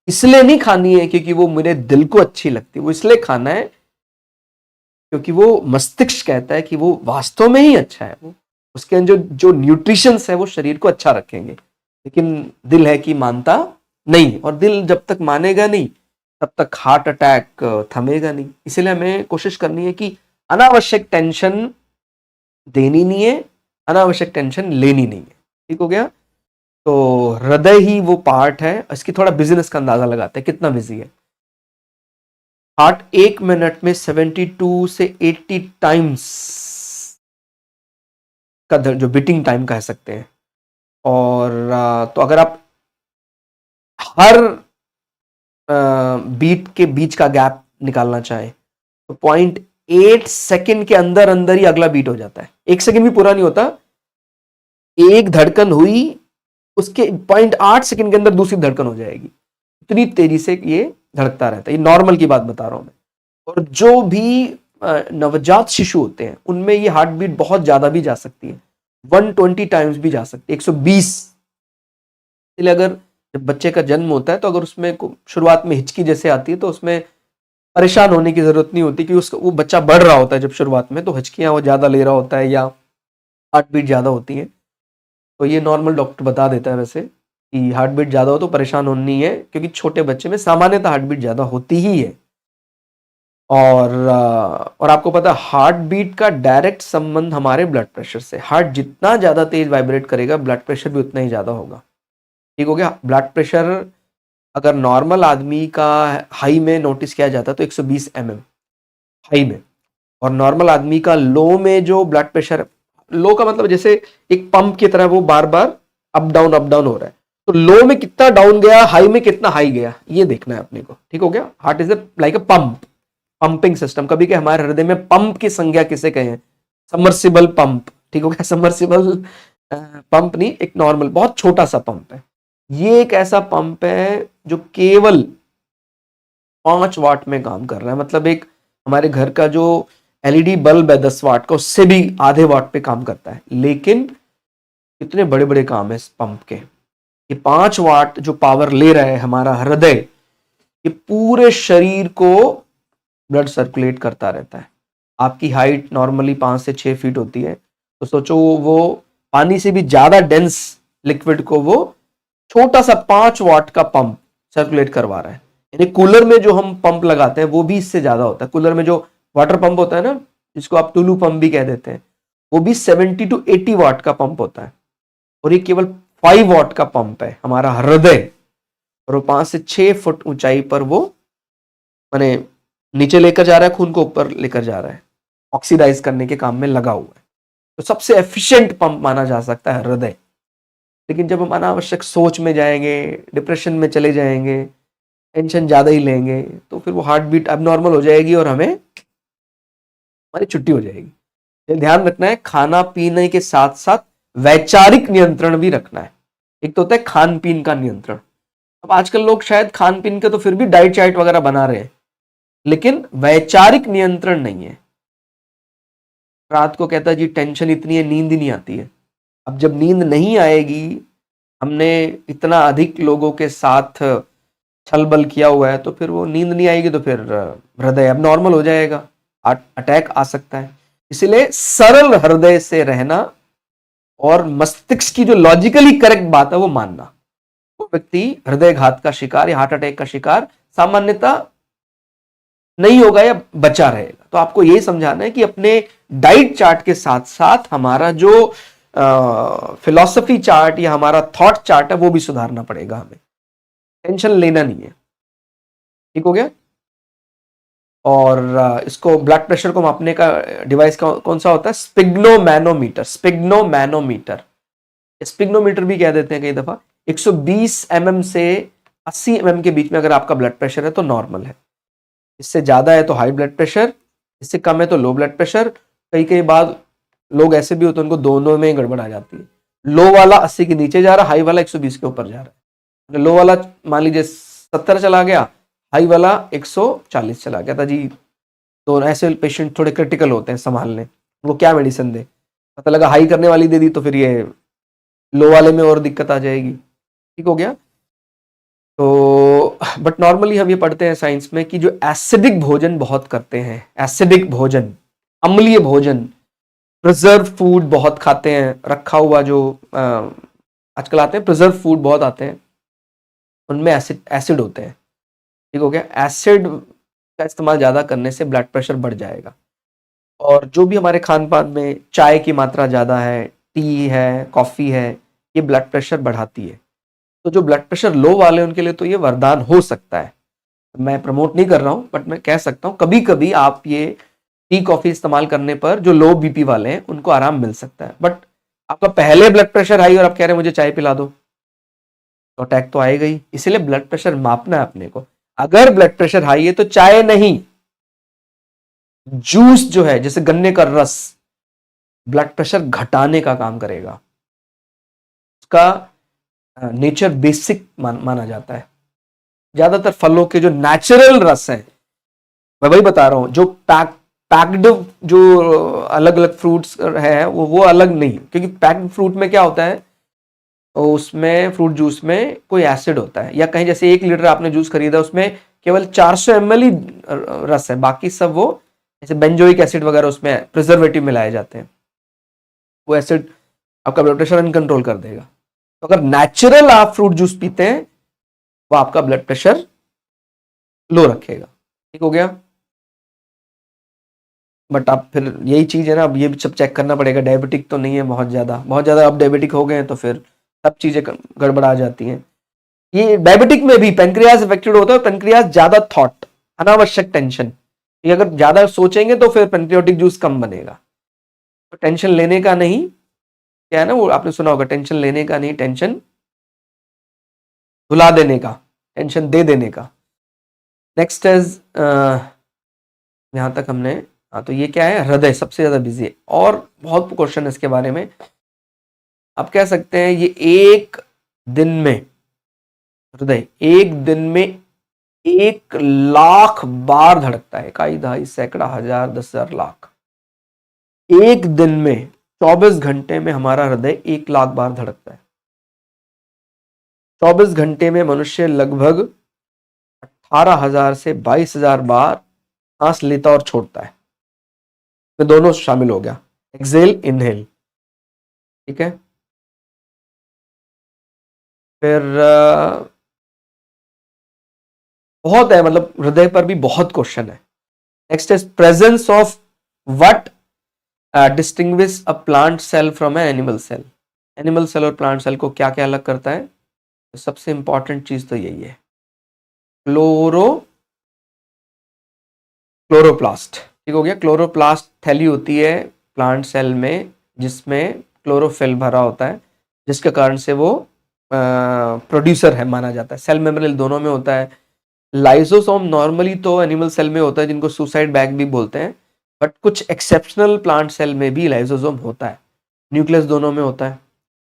इसलिए नहीं खानी है क्योंकि वो मेरे दिल को अच्छी लगती है, वो इसलिए खाना है क्योंकि वो मस्तिष्क कहता है कि वो वास्तव में ही अच्छा है, वो उसके अंदर जो जो न्यूट्रिशंस है वो शरीर को अच्छा रखेंगे। लेकिन दिल है कि मानता नहीं, और दिल जब तक मानेगा नहीं तब तक हार्ट अटैक थमेगा नहीं। इसलिए हमें कोशिश करनी है कि अनावश्यक टेंशन देनी नहीं है, अनावश्यक टेंशन लेनी नहीं है। ठीक हो गया। तो हृदय ही वो पार्ट है। इसकी थोड़ा बिजनेस का अंदाजा लगाते हैं कितना बिजी है। हार्ट 1 मिनट में 72 से 80 टाइम्स का जो बीटिंग टाइम कह सकते हैं। और तो अगर आप हर बीट के बीच का गैप निकालना चाहें तो 0.8 सेकेंड के अंदर अंदर ही अगला बीट हो जाता है। 1 सेकेंड भी पूरा नहीं होता, एक धड़कन हुई उसके 0.8 सेकेंड के अंदर दूसरी धड़कन हो जाएगी। इतनी तेजी से ये धड़कता रहता है। ये नॉर्मल की बात बता रहा हूं मैं। और जो भी नवजात शिशु होते हैं उनमें ये हार्ट बीट बहुत ज्यादा भी जा सकती है, 120 टाइम्स भी जा सकती है, 120। इसलिए अगर जब बच्चे का जन्म होता है तो अगर उसमें शुरुआत में हिचकी जैसे आती है तो उसमें परेशान होने की जरूरत नहीं होती कि उसका वो बच्चा बढ़ रहा होता है। जब शुरुआत में तो हिचकियां वो ज्यादा ले रहा होता है या हार्ट बीट ज्यादा होती है, तो ये नॉर्मल डॉक्टर बता देता है वैसे कि हार्ट बीट ज्यादा हो तो परेशान होनी है, क्योंकि छोटे बच्चे में सामान्यतः हार्ट बीट ज्यादा होती ही है। और आपको पता है हार्ट बीट का डायरेक्ट संबंध हमारे ब्लड प्रेशर से। हार्ट जितना ज्यादा तेज वाइब्रेट करेगा ब्लड प्रेशर भी उतना ही ज्यादा होगा। ठीक हो गया। ब्लड प्रेशर अगर नॉर्मल आदमी का हाई में नोटिस किया जाता है तो 120 mm हाई में, और नॉर्मल आदमी का लो में जो ब्लड प्रेशर, लो का मतलब जैसे एक पंप की तरह वो बार बार अप डाउन हो रहा है, तो लो में कितना डाउन गया, हाई में कितना हाई गया, ये देखना है अपने को। ठीक हो गया। Heart is like a pump, pumping system. कभी के हमारे हृदय में पंप की संज्ञा किसे कहें, सबमर्सिबल पंप। ठीक हो गया। सबमर्सिबल पंप नहीं, एक नॉर्मल बहुत छोटा सा पंप है। ये एक ऐसा पंप है जो केवल 5 वाट में काम कर रहा है। मतलब एक हमारे घर का जो एलईडी बल्ब है 10 वाट का, उससे भी आधे वाट पे काम करता है। लेकिन इतने बड़े बड़े काम है इस पंप के। ये 5 वाट जो पावर ले रहा है हमारा हृदय, ये पूरे शरीर को ब्लड सर्कुलेट करता रहता है। आपकी हाइट नॉर्मली 5 से 6 फीट होती है, तो सोचो वो पानी से भी ज्यादा डेंस लिक्विड को वो छोटा सा 5 वाट का पंप सर्कुलेट करवा रहा है। यानी कूलर में जो हम पंप लगाते हैं वो भी इससे ज्यादा होता है। कूलर में जो वाटर पंप होता है ना, जिसको आप टुलू पंप भी कह देते हैं, वो भी 70 to 80 वाट का पंप होता है। और ये केवल 5 वाट का पंप है हमारा हृदय, और वो 5 से 6 फुट ऊंचाई पर वो माने नीचे लेकर जा रहा है, खून को ऊपर लेकर जा रहा है, ऑक्सीडाइज करने के काम में लगा हुआ है। तो सबसे एफिशिएंट पंप माना जा सकता है हृदय। लेकिन जब हम अनावश्यक सोच में जाएंगे, डिप्रेशन में चले जाएंगे, टेंशन ज्यादा ही लेंगे, तो फिर वो हार्ट बीट अबनॉर्मल हो जाएगी और हमें हमारी छुट्टी हो जाएगी। ये ध्यान रखना है। खाना पीने के साथ साथ वैचारिक नियंत्रण भी रखना है। एक तो होता है खान पीन का नियंत्रण। अब आजकल लोग शायद खान पीन के तो फिर भी डाइट चाइट वगैरह बना रहे हैं, लेकिन वैचारिक नियंत्रण नहीं है। रात को कहता है जी टेंशन इतनी है, नींद ही नहीं आती है। अब जब नींद नहीं आएगी, हमने इतना अधिक लोगों के साथ छल बल किया हुआ है, तो फिर वो नींद नहीं आएगी, तो फिर हृदय अब नॉर्मल हो जाएगा, अटैक आ सकता है। इसलिए सरल हृदय से रहना और मस्तिष्क की जो लॉजिकली करेक्ट बात है वो मानना। वो व्यक्ति हृदयघात का शिकार या हार्ट अटैक का शिकार सामान्यतः नहीं होगा या बचा रहेगा। तो आपको यही समझाना है कि अपने डाइट चार्ट के साथ साथ हमारा जो फिलॉसफी चार्ट या हमारा थॉट चार्ट है वो भी सुधारना पड़ेगा हमें। टेंशन लेना नहीं है। ठीक हो गया। और इसको ब्लड प्रेशर को मापने का डिवाइस कौन सा होता है, स्पिग्नोमैनोमीटर। स्पिग्नोमीटर भी कह देते हैं कई दफा। 120 mm से 80 mm के बीच में अगर आपका ब्लड प्रेशर है तो नॉर्मल है। इससे ज्यादा है तो हाई ब्लड प्रेशर, इससे कम है तो लो ब्लड प्रेशर। कई बार लोग ऐसे भी होते हैं उनको दोनों में गड़बड़ आ जाती है। लो वाला 80 के नीचे जा रहा, हाई वाला 120 के ऊपर जा रहा है। लो वाला मान लीजिए 70 चला गया, हाई वाला 140 चला गया था जी। तो ऐसे पेशेंट थोड़े क्रिटिकल होते हैं संभालने। वो क्या मेडिसिन दे, पता लगा हाई करने वाली दे दी तो फिर ये लो वाले में और दिक्कत आ जाएगी। ठीक हो गया। तो बट नॉर्मली हम ये पढ़ते हैं साइंस में कि जो एसिडिक भोजन बहुत करते हैं, एसिडिक भोजन, अम्लीय भोजन, प्रिजर्व फूड बहुत खाते हैं, रखा हुआ जो आजकल आते हैं प्रिजर्व फूड बहुत आते हैं, उनमें एसिड एसिड होते हैं। ठीक हो गया। एसिड का इस्तेमाल ज़्यादा करने से ब्लड प्रेशर बढ़ जाएगा। और जो भी हमारे खान पान में चाय की मात्रा ज़्यादा है, टी है, कॉफ़ी है, ये ब्लड प्रेशर बढ़ाती है। तो जो ब्लड प्रेशर लो वाले उनके लिए तो ये वरदान हो सकता है। मैं प्रमोट नहीं कर रहा हूँ, बट मैं कह सकता हूँ कभी कभी आप ये टी कॉफ़ी इस्तेमाल करने पर जो लो बीपी वाले हैं उनको आराम मिल सकता है। बट आपका पहले ब्लड प्रेशर हाई और आप कह रहे हैं मुझे चाय पिला दो, तो अटैक तो आएगा ही। इसीलिए ब्लड प्रेशर मापना है अपने को। अगर ब्लड प्रेशर हाई है तो चाय नहीं, जूस जो है जैसे गन्ने का रस ब्लड प्रेशर घटाने का काम करेगा। उसका नेचर बेसिक माना जाता है। ज्यादातर फलों के जो नेचुरल रस है, मैं वही बता रहा हूं, जो पैक्ड जो अलग अलग फ्रूट्स है वो अलग नहीं, क्योंकि पैक्ड फ्रूट में क्या होता है, उसमें फ्रूट जूस में कोई एसिड होता है, या कहीं जैसे 1 लीटर आपने जूस खरीदा उसमें केवल 400 ml ही रस है, बाकी सब वो जैसे बेंजोइक एसिड वगैरह उसमें प्रिजर्वेटिव मिलाए जाते हैं, वो एसिड आपका ब्लड प्रेशर अनकंट्रोल कर देगा। तो अगर नेचुरल आप फ्रूट जूस पीते हैं वो आपका ब्लड प्रेशर लो रखेगा। ठीक हो गया। बट आप फिर यही चीज है ना, अब ये भी सब चेक करना पड़ेगा, डायबिटिक तो नहीं है बहुत ज्यादा अब डायबिटिक हो गए हैं तो फिर सब चीजें गड़बड़ा जाती हैं। ये डायबिटिक में भी पेनक्रियाज इफेक्टेड होता है, पेनक्रियाज ज्यादा थॉट, अनावश्यक टेंशन, ये अगर ज्यादा सोचेंगे तो फिर पेनक्रियाटिक जूस कम बनेगा। तो टेंशन लेने का नहीं, क्या है ना वो आपने सुना होगा, टेंशन लेने का नहीं, टेंशन भुला देने का, टेंशन दे देने का। नेक्स्ट इज यहां तक हमने, हाँ तो ये क्या है, हृदय सबसे ज्यादा बिजी है और बहुत क्वेश्चन है इसके बारे में। आप कह सकते हैं ये एक दिन में, हृदय एक दिन में 1 लाख बार धड़कता है, इकाई दहाई सैकड़ा हजार 10,000 लाख। एक दिन में 24 घंटे में हमारा हृदय 1 लाख बार धड़कता है। 24 घंटे में मनुष्य लगभग 18,000 से 22,000 बार सांस लेता और छोड़ता है, तो दोनों शामिल हो गया, एक्सेल इनहेल। ठीक है। फिर बहुत है, मतलब हृदय पर भी बहुत क्वेश्चन है। Next is presence of what distinguish a plant cell from an animal cell. Animal cell और प्लांट सेल को क्या क्या अलग करता है, तो सबसे इंपॉर्टेंट चीज तो यही है, क्लोरोप्लास्ट। ठीक हो गया। क्लोरोप्लास्ट थैली होती है प्लांट सेल में जिसमें क्लोरोफिल भरा होता है, जिसके कारण से वो प्रोड्यूसर है माना जाता है। सेल मेम्ब्रेन दोनों में होता है। लाइसोसोम नॉर्मली तो एनिमल सेल में होता है जिनको सुसाइड बैग भी बोलते हैं, बट कुछ एक्सेप्शनल प्लांट सेल में भी लाइसोसोम होता है, न्यूक्लियस दोनों में होता है।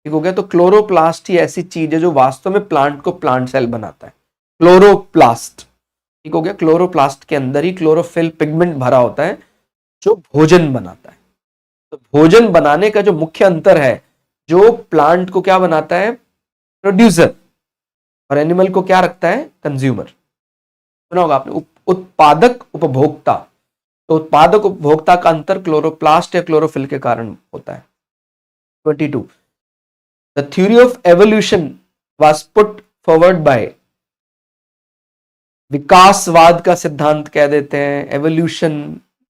ठीक हो गया। तो क्लोरोप्लास्ट ही ऐसी चीज है जो वास्तव में प्लांट को प्लांट सेल बनाता है, क्लोरोप्लास्ट। ठीक हो गया। क्लोरोप्लास्ट के अंदर ही क्लोरोफिल पिगमेंट भरा होता है जो भोजन बनाता है। तो भोजन बनाने का जो मुख्य अंतर है, जो प्लांट को क्या बनाता है, प्रोड्यूसर, और एनिमल को क्या रखता है, कंज्यूमर। सुना होगा आपने, उत्पादक उपभोक्ता। तो उत्पादक उपभोक्ता का अंतर क्लोरोप्लास्ट या क्लोरोफिल के कारण होता है। 22 the theory of evolution was put forward by, विकासवाद का सिद्धांत कह देते हैं, एवोल्यूशन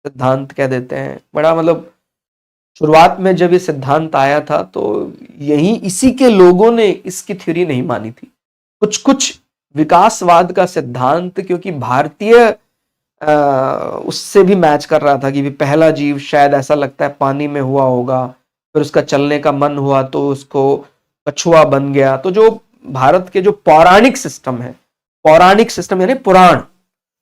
सिद्धांत कह देते हैं। बड़ा मतलब शुरुआत में जब ये सिद्धांत आया था तो यही इसी के लोगों ने इसकी थ्योरी नहीं मानी थी। कुछ कुछ विकासवाद का सिद्धांत क्योंकि भारतीय उससे भी मैच कर रहा था कि पहला जीव शायद ऐसा लगता है पानी में हुआ होगा, फिर उसका चलने का मन हुआ तो उसको कछुआ बन गया। तो जो भारत के जो पौराणिक सिस्टम है, पौराणिक सिस्टम यानी पुराण,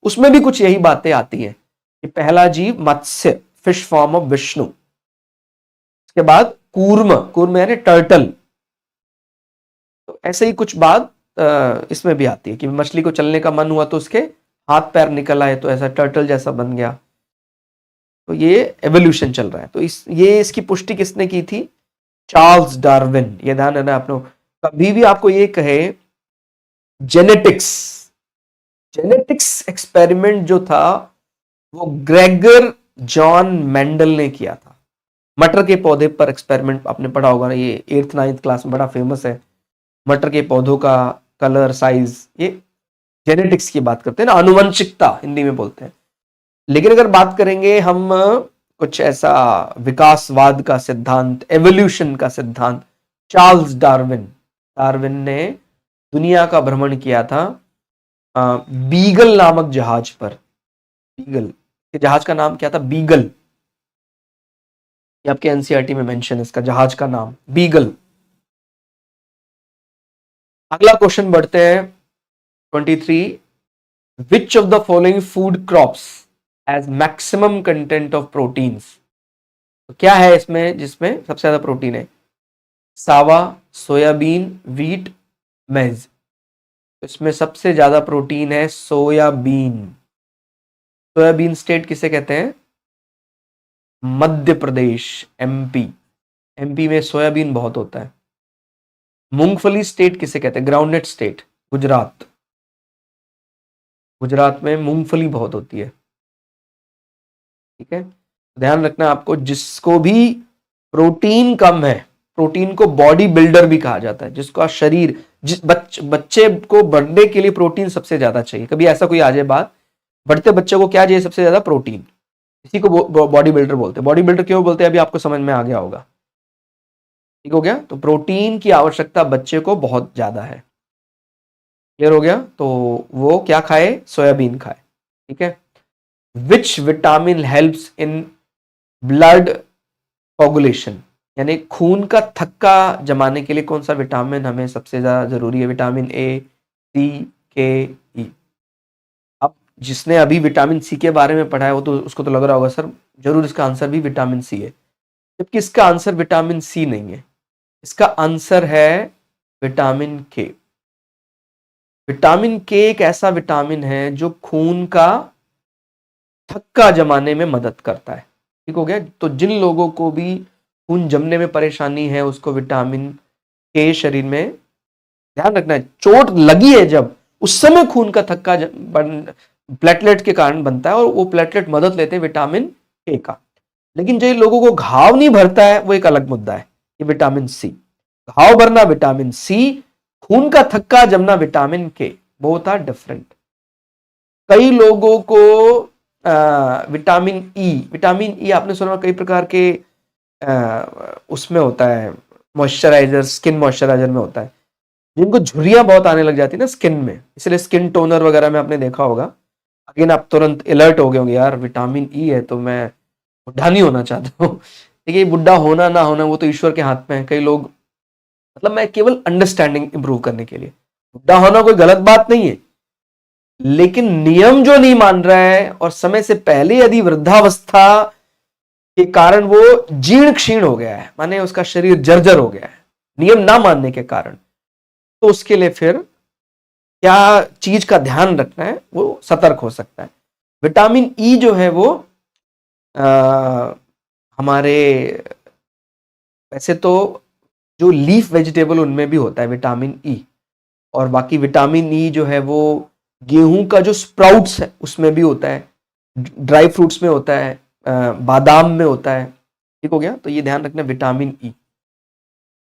उसमें भी कुछ यही बातें आती हैं कि पहला जीव मत्स्य, फिश फॉर्म ऑफ विष्णु, उसके बाद कूर्म, कूर्म यानी टर्टल। तो ऐसे ही कुछ बात इसमें भी आती है कि मछली को चलने का मन हुआ तो उसके हाथ पैर निकल आए तो ऐसा टर्टल जैसा बन गया। तो ये एवोल्यूशन चल रहा है। तो इसकी पुष्टि किसने की थी? Charles Darwin. ये ध्यान रखना आपने, कभी भी आपको ये कहे जेनेटिक्स एक्सपेरिमेंट जो था वो ग्रेगर जॉन मेंडल ने किया था। मटर के पौधे पर एक्सपेरिमेंट आपने पढ़ा होगा ना, ये 8th 9th क्लास में बड़ा फेमस है। मटर के पौधों का कलर, साइज, ये जेनेटिक्स की बात करते हैं ना, आनुवंशिकता हिंदी में बोलते हैं। लेकिन अगर बात करेंगे हम कुछ ऐसा विकासवाद का सिद्धांत, एवोल्यूशन का सिद्धांत, चार्ल्स डार्विन ने दुनिया का भ्रमण किया था बीगल नामक जहाज पर। बीगल के जहाज का नाम क्या था? बीगल। ये आपके एनसीईआरटी में मेंशन है इसका जहाज का नाम, बीगल। अगला क्वेश्चन बढ़ते हैं 23। विच of the following food crops has maximum content of proteins? तो क्या है इसमें जिसमें सबसे ज्यादा प्रोटीन है? सावा, सोयाबीन, व्हीट, मेज। इसमें सबसे ज्यादा प्रोटीन है सोयाबीन। सोयाबीन स्टेट किसे कहते हैं? मध्य प्रदेश, एमपी में सोयाबीन बहुत होता है। मूंगफली स्टेट किसे कहते हैं? ग्राउंडनट स्टेट, गुजरात में मूंगफली बहुत होती है। ठीक है, ध्यान रखना आपको, जिसको भी प्रोटीन कम है, प्रोटीन को बॉडी बिल्डर भी कहा जाता है, जिसका शरीर, जिस बच्चे को बढ़ने के लिए प्रोटीन सबसे ज्यादा चाहिए। कभी ऐसा कोई आ जाए बात, बढ़ते बच्चे को क्या चाहिए सबसे ज्यादा? प्रोटीन। इसी को बॉडी बिल्डर बोलते हैं। बॉडी बिल्डर क्यों बोलते हैं अभी आपको समझ में आ गया होगा। ठीक हो गया? तो प्रोटीन की आवश्यकता बच्चे को बहुत ज्यादा है। क्लियर हो गया? तो वो क्या खाए? सोयाबीन खाए। ठीक है। Which vitamin helps in blood coagulation, यानी खून का थक्का जमाने के लिए कौन सा विटामिन हमें सबसे ज्यादा जरूरी है? विटामिन ए, सी, के, ई। अब जिसने अभी विटामिन सी के बारे में पढ़ा है वो तो उसको तो लग रहा होगा सर जरूर इसका आंसर भी विटामिन सी है, जबकि इसका आंसर विटामिन सी नहीं है। इसका आंसर है विटामिन के। विटामिन के एक ऐसा विटामिन है जो खून का थक्का जमाने में मदद करता है। ठीक हो गया? तो जिन लोगों को भी खून जमने में परेशानी है उसको विटामिन के शरीर में, ध्यान रखना है, चोट लगी है जब, उस समय खून का थक्का प्लेटलेट के कारण बनता है और वो प्लेटलेट मदद लेते हैं विटामिन के का। लेकिन जो लोगों को घाव नहीं भरता है वो एक अलग मुद्दा है, ये विटामिन सी। घाव भरना विटामिन सी, खून का थक्का जमना विटामिन के, बोथ आर डिफरेंट। कई लोगों को विटामिन ई आपने सुना कई प्रकार के उसमें होता है, मॉइस्चराइजर, स्किन मॉइस्चराइजर में होता है, जिनको झुर्रियां बहुत आने लग जाती है ना स्किन में, इसलिए स्किन टोनर वगैरह में आपने देखा होगा। अगेन आप तुरंत अलर्ट हो गए होंगे, यार विटामिन ई है तो मैं बुढ़ा नहीं होना चाहता हूँ। देखिए, बुढ़ा होना ना होना वो तो ईश्वर के हाथ में है। कई लोग, मतलब मैं केवल अंडरस्टैंडिंग इंप्रूव करने के लिए, बुढ़ा होना कोई गलत बात नहीं है, लेकिन नियम जो नहीं मान रहा है और समय से पहले यदि वृद्धावस्था के कारण वो जीर्ण क्षीण हो गया है, माने उसका शरीर जर्जर हो गया है नियम ना मानने के कारण, तो उसके लिए फिर क्या चीज का ध्यान रखना है, वो सतर्क हो सकता है। विटामिन ई जो है वो हमारे, वैसे तो जो लीफ वेजिटेबल उनमें भी होता है विटामिन ई, और बाकी विटामिन ई जो है वो गेहूं का जो स्प्राउट्स है उसमें भी होता है, ड्राई फ्रूट्स में होता है, बादाम में होता है। ठीक हो गया? तो ये ध्यान रखना, विटामिन ई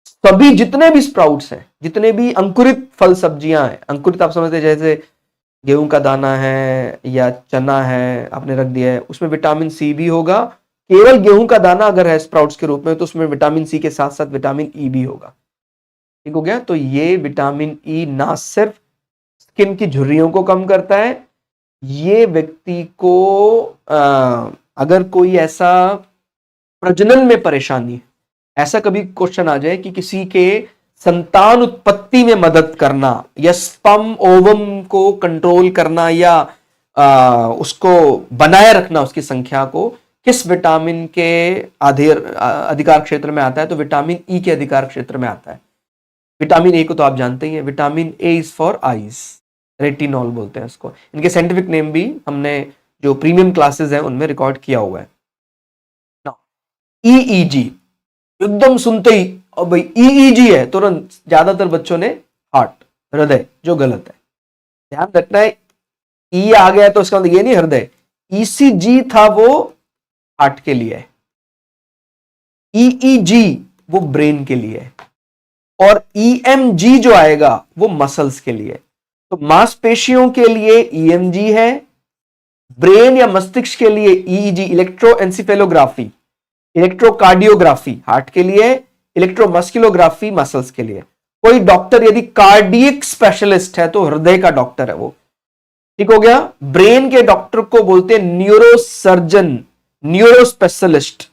सभी जितने भी स्प्राउट्स हैं, जितने भी अंकुरित फल सब्जियां हैं, अंकुरित आप समझते हैं जैसे गेहूं का दाना है या चना है आपने रख दिया है, उसमें विटामिन सी भी होगा। केवल गेहूं का दाना अगर है स्प्राउट्स के रूप में तो उसमें विटामिन सी के साथ साथ विटामिन ई भी होगा। ठीक हो गया? तो ये विटामिन ई ना सिर्फ स्किन की झुर्रियों को कम करता है, ये व्यक्ति को अगर कोई ऐसा प्रजनन में परेशानी, ऐसा कभी क्वेश्चन आ जाए कि किसी के संतान उत्पत्ति में मदद करना या स्पर्म ओवम को कंट्रोल करना या उसको बनाए रखना, उसकी संख्या को किस विटामिन के अधिकार क्षेत्र में आता है? तो विटामिन ई के अधिकार क्षेत्र में आता है। विटामिन ए को तो आप जानते ही हैं, vitamin A is for eyes, retinol बोलते हैं इसको। इनके साइंटिफिक नेम भी हमने जो प्रीमियम क्लासेस हैं उनमें रिकॉर्ड किया हुआ है। ईईजी, एकदम सुनते ही और भाई ईईजी है, तुरंत ज्यादातर बच्चों ने हार्ट, हृदय, जो गलत है। ध्यान रखना है, ई आ गया तो उसका मतलब ये नहीं हृदय, ईसीजी था वो हार्ट के लिए है, ईईजी वो ब्रेन के लिए है, और ईएमजी जो आएगा वो मसल्स के लिए। तो मांसपेशियों के लिए ईएमजी है, ब्रेन या मस्तिष्क के लिए ईईजी इलेक्ट्रोएंसेफेलोग्राफी, इलेक्ट्रोकार्डियोग्राफी हार्ट के लिए, इलेक्ट्रोमस्कुलोग्राफी मसल्स के लिए। कोई डॉक्टर यदि कार्डियक स्पेशलिस्ट है तो हृदय का डॉक्टर है वो, ठीक हो गया। ब्रेन के डॉक्टर को बोलते हैं न्यूरोसर्जन, न्यूरो स्पेशलिस्ट,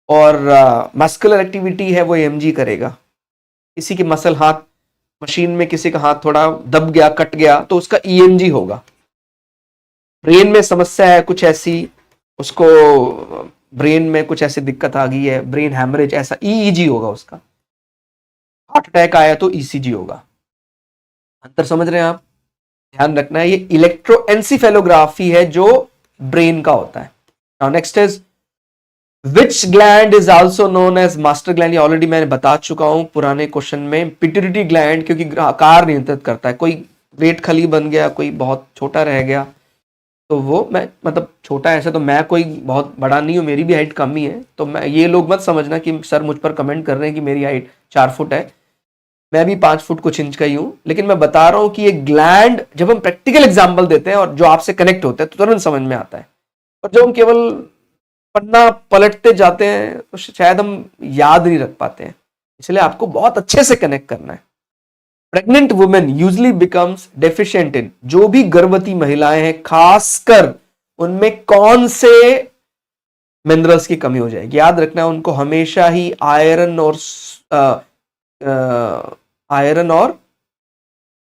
और मस्कुलर एक्टिविटी है वो एमजी करेगा। किसी की मसल हाथ, मशीन में किसी का हाथ थोड़ा दब गया, कट गया, तो उसका ईएमजी होगा। ब्रेन में समस्या है कुछ ऐसी, उसको ब्रेन में कुछ ऐसी दिक्कत आ गई है, ब्रेन हैमरेज, ऐसा ईईजी होगा उसका। हार्ट अटैक आया तो ईसीजी होगा। अंतर समझ रहे हैं आप? ध्यान रखना है, ये इलेक्ट्रोएंसेफेलोग्राफी है जो ब्रेन का होता है। Now next is which gland is also known as master gland. ये ऑलरेडी मैंने बता चुका हूं पुराने क्वेश्चन में। पिट्यूटरी ग्लैंड क्योंकि आकार नियंत्रित करता है, कोई वेट खली बन गया, कोई बहुत छोटा रह गया, तो वो मैं मतलब छोटा ऐसे तो मैं कोई बहुत बड़ा नहीं हूं, मेरी भी हाइट कम ही है, तो मैं ये लोग मत समझना कि सर मुझ पर कमेंट कर रहे हैं कि मेरी हाइट 4 फुट है, मैं भी 5 फुट कुछ इंच का ही हूं। लेकिन मैं बता रहा हूं कि ये ग्लैंड, जब हम प्रैक्टिकल एग्जाम्पल देते हैं और जो आपसे कनेक्ट होते हैं तो तुरंत समझ में आता है, और जब हम केवल पन्ना पलटते जाते हैं तो शायद हम याद नहीं रख पाते हैं। इसलिए आपको बहुत अच्छे से कनेक्ट करना है। Pregnant women usually becomes deficient in, जो भी गर्भवती महिलाएं हैं खासकर उनमें कौन से मिनरल्स की कमी हो जाएगी? याद रखना है, उनको हमेशा ही आयरन और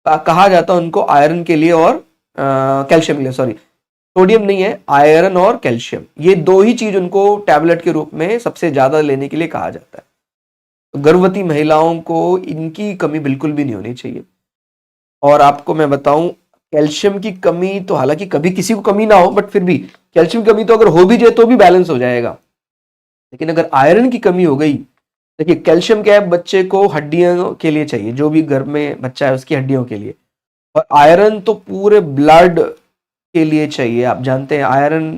कहा जाता है उनको आयरन के लिए और कैल्शियम के लिए, सॉरी सोडियम नहीं है, आयरन और कैल्शियम, ये दो ही चीज उनको टैबलेट के रूप में सबसे ज्यादा लेने के लिए कहा जाता है। तो गर्भवती महिलाओं को इनकी कमी बिल्कुल भी नहीं होनी चाहिए। और आपको मैं बताऊं, कैल्शियम की कमी तो हालांकि कभी किसी को कमी ना हो, बट फिर भी कैल्शियम की कमी तो अगर हो भी जाए तो भी बैलेंस हो जाएगा। लेकिन अगर आयरन की कमी हो गई, देखिए कैल्शियम क्या है, बच्चे को हड्डियों के लिए चाहिए, जो भी घर में बच्चा है उसकी हड्डियों के लिए, और आयरन तो पूरे ब्लड के लिए चाहिए। आप जानते हैं आयरन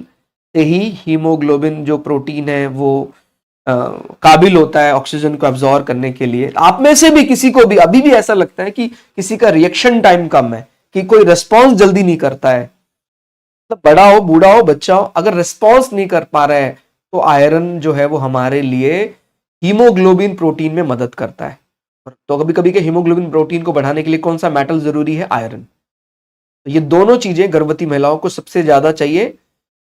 से ही हीमोग्लोबिन जो प्रोटीन है वो काबिल होता है ऑक्सीजन को एब्जॉर्ब करने के लिए। आप में से भी किसी को भी अभी भी ऐसा लगता है कि किसी का रिएक्शन टाइम कम है, कि कोई रिस्पॉन्स जल्दी नहीं करता है, तो बड़ा हो, बूढ़ा हो, बच्चा हो, अगर रिस्पॉन्स नहीं कर पा रहा है तो आयरन जो है वो हमारे लिए हीमोग्लोबिन प्रोटीन में मदद करता है। तो कभी कभी के हीमोग्लोबिन प्रोटीन को बढ़ाने के लिए कौन सा मेटल जरूरी है? आयरन। तो ये दोनों चीजें गर्भवती महिलाओं को सबसे ज्यादा चाहिए।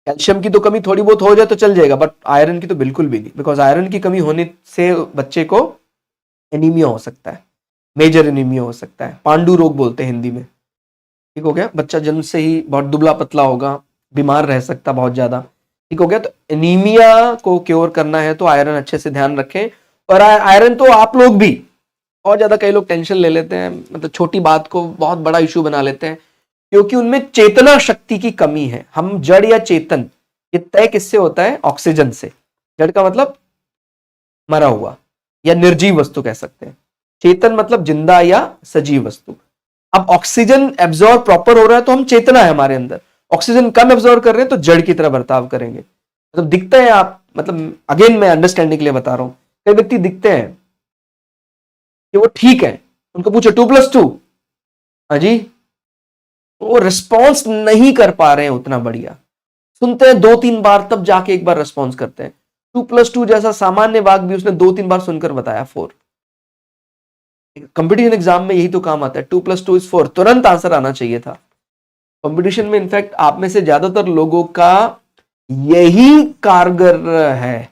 कैल्शियम की तो कमी थोड़ी बहुत हो जाए तो चल जाएगा, बट आयरन की तो बिल्कुल भी नहीं, बिकॉज आयरन की कमी होने से बच्चे को एनीमिया हो सकता है, मेजर एनीमिया हो सकता है, पांडु रोग बोलते हैं हिंदी में। ठीक हो गया, बच्चा जन्म से ही बहुत दुबला पतला होगा, बीमार रह सकता बहुत ज्यादा। ठीक हो गया, तो एनीमिया को क्योर करना है तो आयरन अच्छे से ध्यान रखें। और आयरन तो आप लोग भी बहुत ज्यादा, कई लोग टेंशन ले लेते हैं, मतलब छोटी बात को बहुत बड़ा इशू बना लेते हैं, क्योंकि उनमें चेतना शक्ति की कमी है। हम जड़ या चेतन, ये तय किससे होता है? ऑक्सीजन से। जड़ का मतलब मरा हुआ या निर्जीव वस्तु कह सकते हैं, चेतन मतलब जिंदा या सजीव वस्तु। अब ऑक्सीजन एब्जॉर्ब प्रॉपर हो रहा है तो हम चेतना है हमारे अंदर, ऑक्सीजन कम एब्जॉर्ब कर रहे हैं तो जड़ की तरह बर्ताव करेंगे। मतलब दिखता है, आप मतलब अगेन मैं अंडरस्टैंडिंग के लिए बता रहा हूं, कई व्यक्ति दिखते हैं कि वो ठीक है, उनको पूछो 2+2, हाँ जी, वो रिस्पॉन्स नहीं कर पा रहे हैं उतना बढ़िया। सुनते हैं 2-3 बार तब जाके एक बार रिस्पॉन्स करते हैं। 2+2 जैसा सामान्य वाक्य भी उसने 2-3 बार सुनकर बताया 4। कंपटीशन एग्जाम में यही तो काम आता है, 2+2 इज 4, तुरंत आंसर आना चाहिए था। कंपटीशन में इनफैक्ट आप में से ज्यादातर लोगों का यही कारगर है,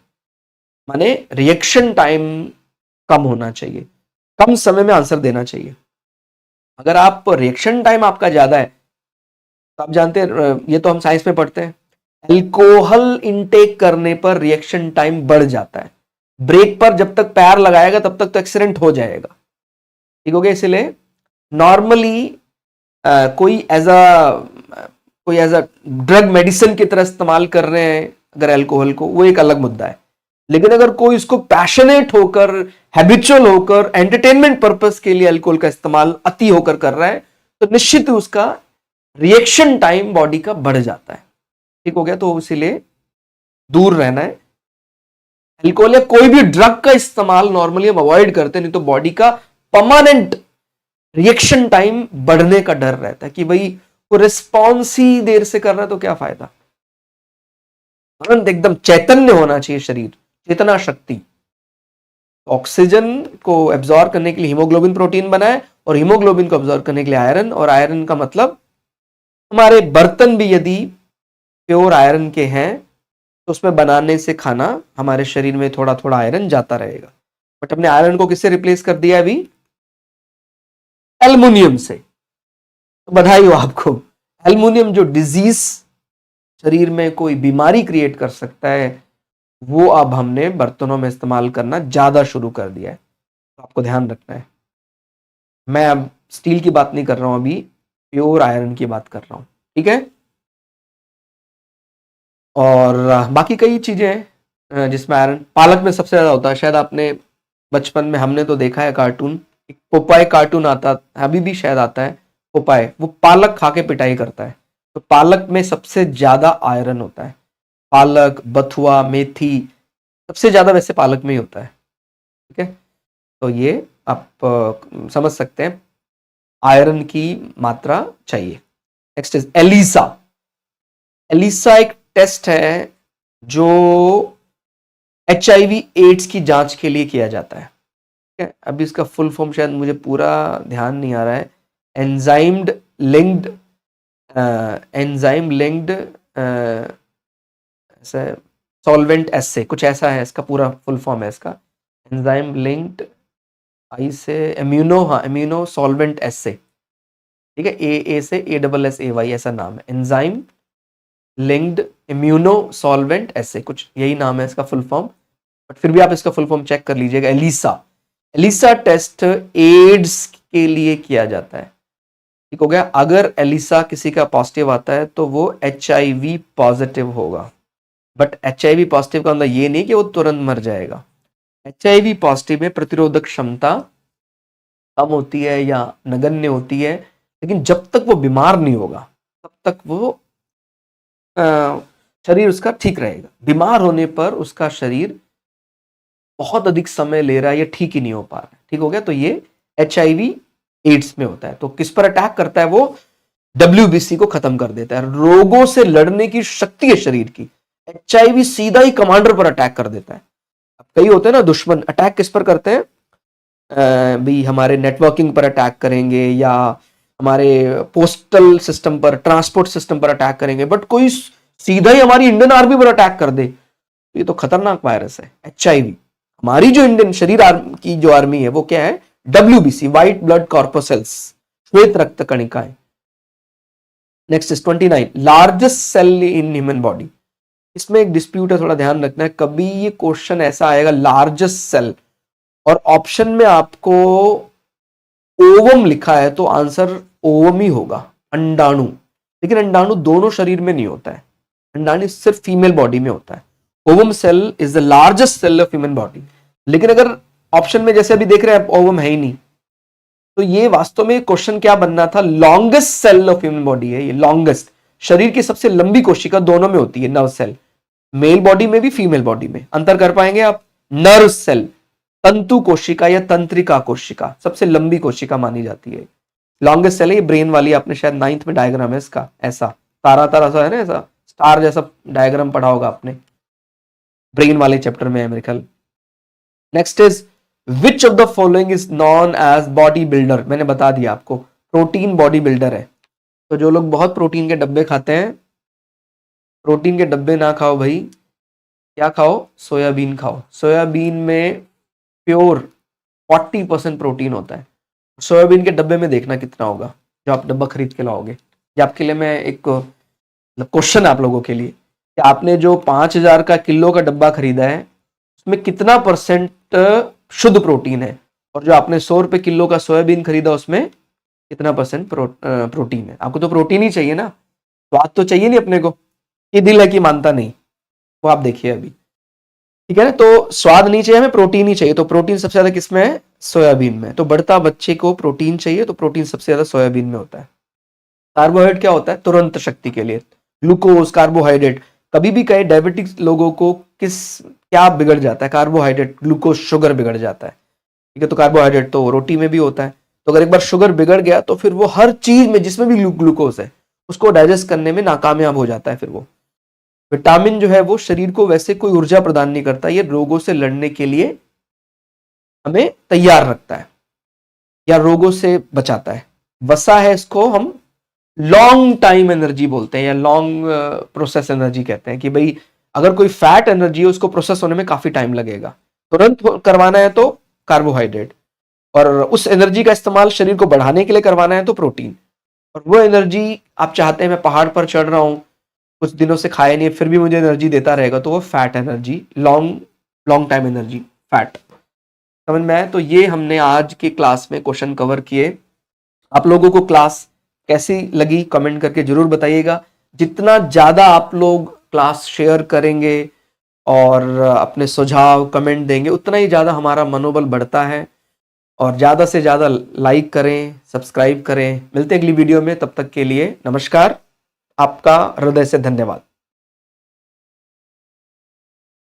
माने रिएक्शन टाइम कम होना चाहिए, कम समय में आंसर देना चाहिए। अगर आप रिएक्शन टाइम आपका ज्यादा है तो आप जानते हैं, ये तो हम साइंस में पढ़ते हैं, अल्कोहल इनटेक करने पर रिएक्शन टाइम बढ़ जाता है। ब्रेक पर जब तक पैर लगाएगा तब तक तो एक्सीडेंट हो जाएगा। ठीक हो गया, इसलिए नॉर्मली कोई एज अ ड्रग मेडिसिन की तरह इस्तेमाल कर रहे हैं अगर अल्कोहल को, वो एक अलग मुद्दा है। लेकिन अगर कोई इसको पैशनेट होकर, हैबिचुअल होकर, एंटरटेनमेंट पर्पस के लिए अल्कोहल का इस्तेमाल अति होकर कर रहा है, तो निश्चित उसका रिएक्शन टाइम बॉडी का बढ़ जाता है। ठीक हो गया? तो इसीलिए दूर रहना है। अल्कोहल या कोई भी ड्रग का इस्तेमाल नॉर्मली हम अवॉइड करते हैं, नहीं तो बॉडी का परमानेंट रिएक्शन टाइम बढ़ने का डर रहता है कि भाई वो रिस्पॉन्स ही देर से कर रहा है तो क्या फायदा। तुरंत एकदम चैतन्य होना चाहिए शरीर, चेतना शक्ति। ऑक्सीजन को एब्जॉर्ब करने के लिए हीमोग्लोबिन प्रोटीन बना है, और हीमोग्लोबिन को एब्जॉर्ब करने के लिए आयरन, और आयरन का मतलब हमारे बर्तन भी यदि प्योर आयरन के हैं तो उसमें बनाने से खाना हमारे शरीर में थोड़ा थोड़ा आयरन जाता रहेगा। बट हमने आयरन को किससे रिप्लेस कर दिया अभी? एल्युमिनियम से। तो बधाई हो आपको। एल्युमिनियम जो डिजीज शरीर में कोई बीमारी क्रिएट कर सकता है, वो अब हमने बर्तनों में इस्तेमाल करना ज्यादा शुरू कर दिया है। तो आपको ध्यान रखना है। मैं अब स्टील की बात नहीं कर रहा हूं, अभी प्योर आयरन की बात कर रहा हूं। ठीक है? और बाकी कई चीजें हैं जिसमें आयरन, पालक में सबसे ज्यादा होता है। शायद आपने बचपन में, हमने तो देखा है कार्टून, एक पोपाय कार्टून आता, अभी भी शायद आता है पोपाय, वो पालक खा के पिटाई करता है। तो पालक में सबसे ज्यादा आयरन होता है। पालक, बथुआ, मेथी, सबसे ज्यादा वैसे पालक में ही होता है। ठीक है? तो ये आप समझ सकते हैं आयरन की मात्रा चाहिए। Next is ELISA. एलिसा एक टेस्ट है जो HIV एड्स की जांच के लिए किया जाता है। ठीक है? अभी इसका फुल फॉर्म शायद मुझे पूरा ध्यान नहीं आ रहा है। एंजाइम लिंक्ड सॉल्वेंट एसे, कुछ ऐसा है इसका पूरा फुल फॉर्म है इसका। एंजाइम लिंक्ड आई से इम्यूनो सॉल्वेंट एसे। ठीक है? ए से ASSAY ऐसा नाम है। एंजाइम लिंक्ड इम्यूनो सॉल्वेंट एसे, कुछ यही नाम है इसका फुल फॉर्म। बट फिर भी आप इसका फुल फॉर्म चेक कर लीजिएगा। एलिसा टेस्ट एड्स के लिए किया जाता है। ठीक हो गया? अगर एलिसा किसी का पॉजिटिव आता है तो वो HIV पॉजिटिव होगा। बट HIV पॉजिटिव का मतलब ये नहीं कि वो तुरंत मर जाएगा। HIV पॉजिटिव में प्रतिरोधक क्षमता कम होती है या नगण्य होती है, लेकिन जब तक वो बीमार नहीं होगा तब तक वो शरीर उसका ठीक रहेगा। बीमार होने पर उसका शरीर बहुत अधिक समय ले रहा है या ठीक ही नहीं हो पा रहा है। ठीक हो गया? तो ये HIV एड्स में होता है। तो किस पर अटैक करता है? वो WBC को खत्म कर देता है। रोगों से लड़ने की शक्ति है शरीर की। HIV सीधा ही कमांडर पर अटैक कर देता है। अब कई होते हैं ना दुश्मन, अटैक किस पर करते हैं? भी हमारे नेटवर्किंग पर अटैक करेंगे, या हमारे पोस्टल सिस्टम पर, ट्रांसपोर्ट सिस्टम पर अटैक करेंगे। बट कोई सीधा ही हमारी इंडियन आर्मी पर अटैक कर दे, ये तो खतरनाक वायरस है HIV। हमारी जो इंडियन शरीर की जो आर्मी है वो क्या है? WBC, व्हाइट ब्लड कॉर्पोसेल्स, श्वेत रक्त कणिकाएं। Next is 29, largest cell in human body. इसमें एक डिस्प्यूट है, थोड़ा ध्यान रखना है। कभी ये क्वेश्चन ऐसा आएगा लार्जेस्ट सेल और ऑप्शन में आपको ओवम लिखा है तो आंसर ओवम ही होगा, अंडाणु। लेकिन अंडाणु दोनों शरीर में नहीं होता है, अंडाणु सिर्फ फीमेल बॉडी में होता है। Ovum cell is the largest cell of human body. लेकिन अगर ऑप्शन में जैसे अभी देख रहे हैं ओवम है ही नहीं, तो ये वास्तव में क्वेश्चन क्या बनना था? Longest cell of human body है ये, लॉन्गेस्ट। शरीर की सबसे लंबी कोशिका दोनों में होती है, नर्व सेल। मेल बॉडी में भी, फीमेल बॉडी में। अंतर कर पाएंगे आप? नर्व सेल, तंतु कोशिका या तंत्रिका कोशिका सबसे लंबी कोशिका मानी जाती है। लॉन्गेस्ट सेल है ये, ब्रेन वाली। आपने शायद 9th में डायग्राम है इसका, ऐसा तारा तारा सा है ना, ऐसा स्टार जैसा डायग्राम पढ़ा होगा आपने, ब्रेन वाले चैप्टर में है मेरे ख्याल। Next is which of the following is non as body builder. मैंने बता दिया आपको, प्रोटीन बॉडी बिल्डर है। तो जो लोग बहुत प्रोटीन के डब्बे खाते हैं, प्रोटीन के डब्बे ना खाओ भाई, क्या खाओ? सोयाबीन खाओ। सोयाबीन में प्योर 40% प्रोटीन होता है। सोयाबीन के डब्बे में देखना कितना होगा जो आप डब्बा खरीद के लाओगे। ये आपके लिए मैं एक क्वेश्चन आप लोगों के लिए, कि आपने जो 5000 का किलो का डब्बा खरीदा है उसमें कितना % शुद्ध प्रोटीन है, और जो आपने 100 रुपए किलो का सोयाबीन खरीदा उसमें कितना % प्रोटीन है। आपको तो प्रोटीन ही चाहिए ना, स्वाद तो चाहिए नहीं अपने को, ये दिल है कि मानता नहीं, वो आप देखिए अभी। ठीक है ना। तो स्वाद नहीं चाहिए, हमें प्रोटीन ही चाहिए। तो प्रोटीन सबसे ज्यादा किसमें है? सोयाबीन में। तो बढ़ता बच्चे को प्रोटीन चाहिए, तो प्रोटीन सबसे ज्यादा सोयाबीन में होता है। कार्बोहाइड्रेट क्या होता है? तुरंत शक्ति के लिए। Glucose, carbohydrate. कभी भी कहे डायबिटिक्स लोगों को क्या बिगड़ जाता है? कार्बोहाइड्रेट, ग्लूकोज, शुगर बिगड़ जाता है। ठीक है, तो कार्बोहाइड्रेट तो रोटी में भी होता है। तो अगर एक बार शुगर बिगड़ गया तो फिर वो हर चीज में जिसमें भी ग्लूकोज है उसको डाइजेस्ट करने में नाकामयाब हो जाता है। फिर वो विटामिन जो है वो शरीर को वैसे कोई ऊर्जा प्रदान नहीं करता, ये रोगों से लड़ने के लिए हमें तैयार रखता है या रोगों से बचाता है। वसा है, इसको हम लॉन्ग टाइम एनर्जी बोलते हैं या लॉन्ग प्रोसेस एनर्जी कहते हैं कि भाई अगर कोई फैट एनर्जी है उसको प्रोसेस होने में काफी टाइम लगेगा, तुरंत करवाना है तो कार्बोहाइड्रेट, और उस एनर्जी का इस्तेमाल शरीर को बढ़ाने के लिए करवाना है तो प्रोटीन। और वो एनर्जी आप चाहते हैं मैं पहाड़ पर चढ़ रहा हूं, कुछ दिनों से खाया नहीं फिर भी मुझे एनर्जी देता रहेगा, तो वो fat energy, long long time energy, fat. समझ में आया? तो ये हमने आज के क्लास में क्वेश्चन कवर किए। आप लोगों को क्लास कैसी लगी कमेंट करके जरूर बताइएगा। जितना ज्यादा आप लोग क्लास शेयर करेंगे और अपने सुझाव कमेंट देंगे उतना ही ज्यादा हमारा मनोबल बढ़ता है। और ज्यादा से ज्यादा लाइक करें, सब्सक्राइब करें। मिलते हैं अगली वीडियो में, तब तक के लिए नमस्कार। आपका हृदय से धन्यवाद।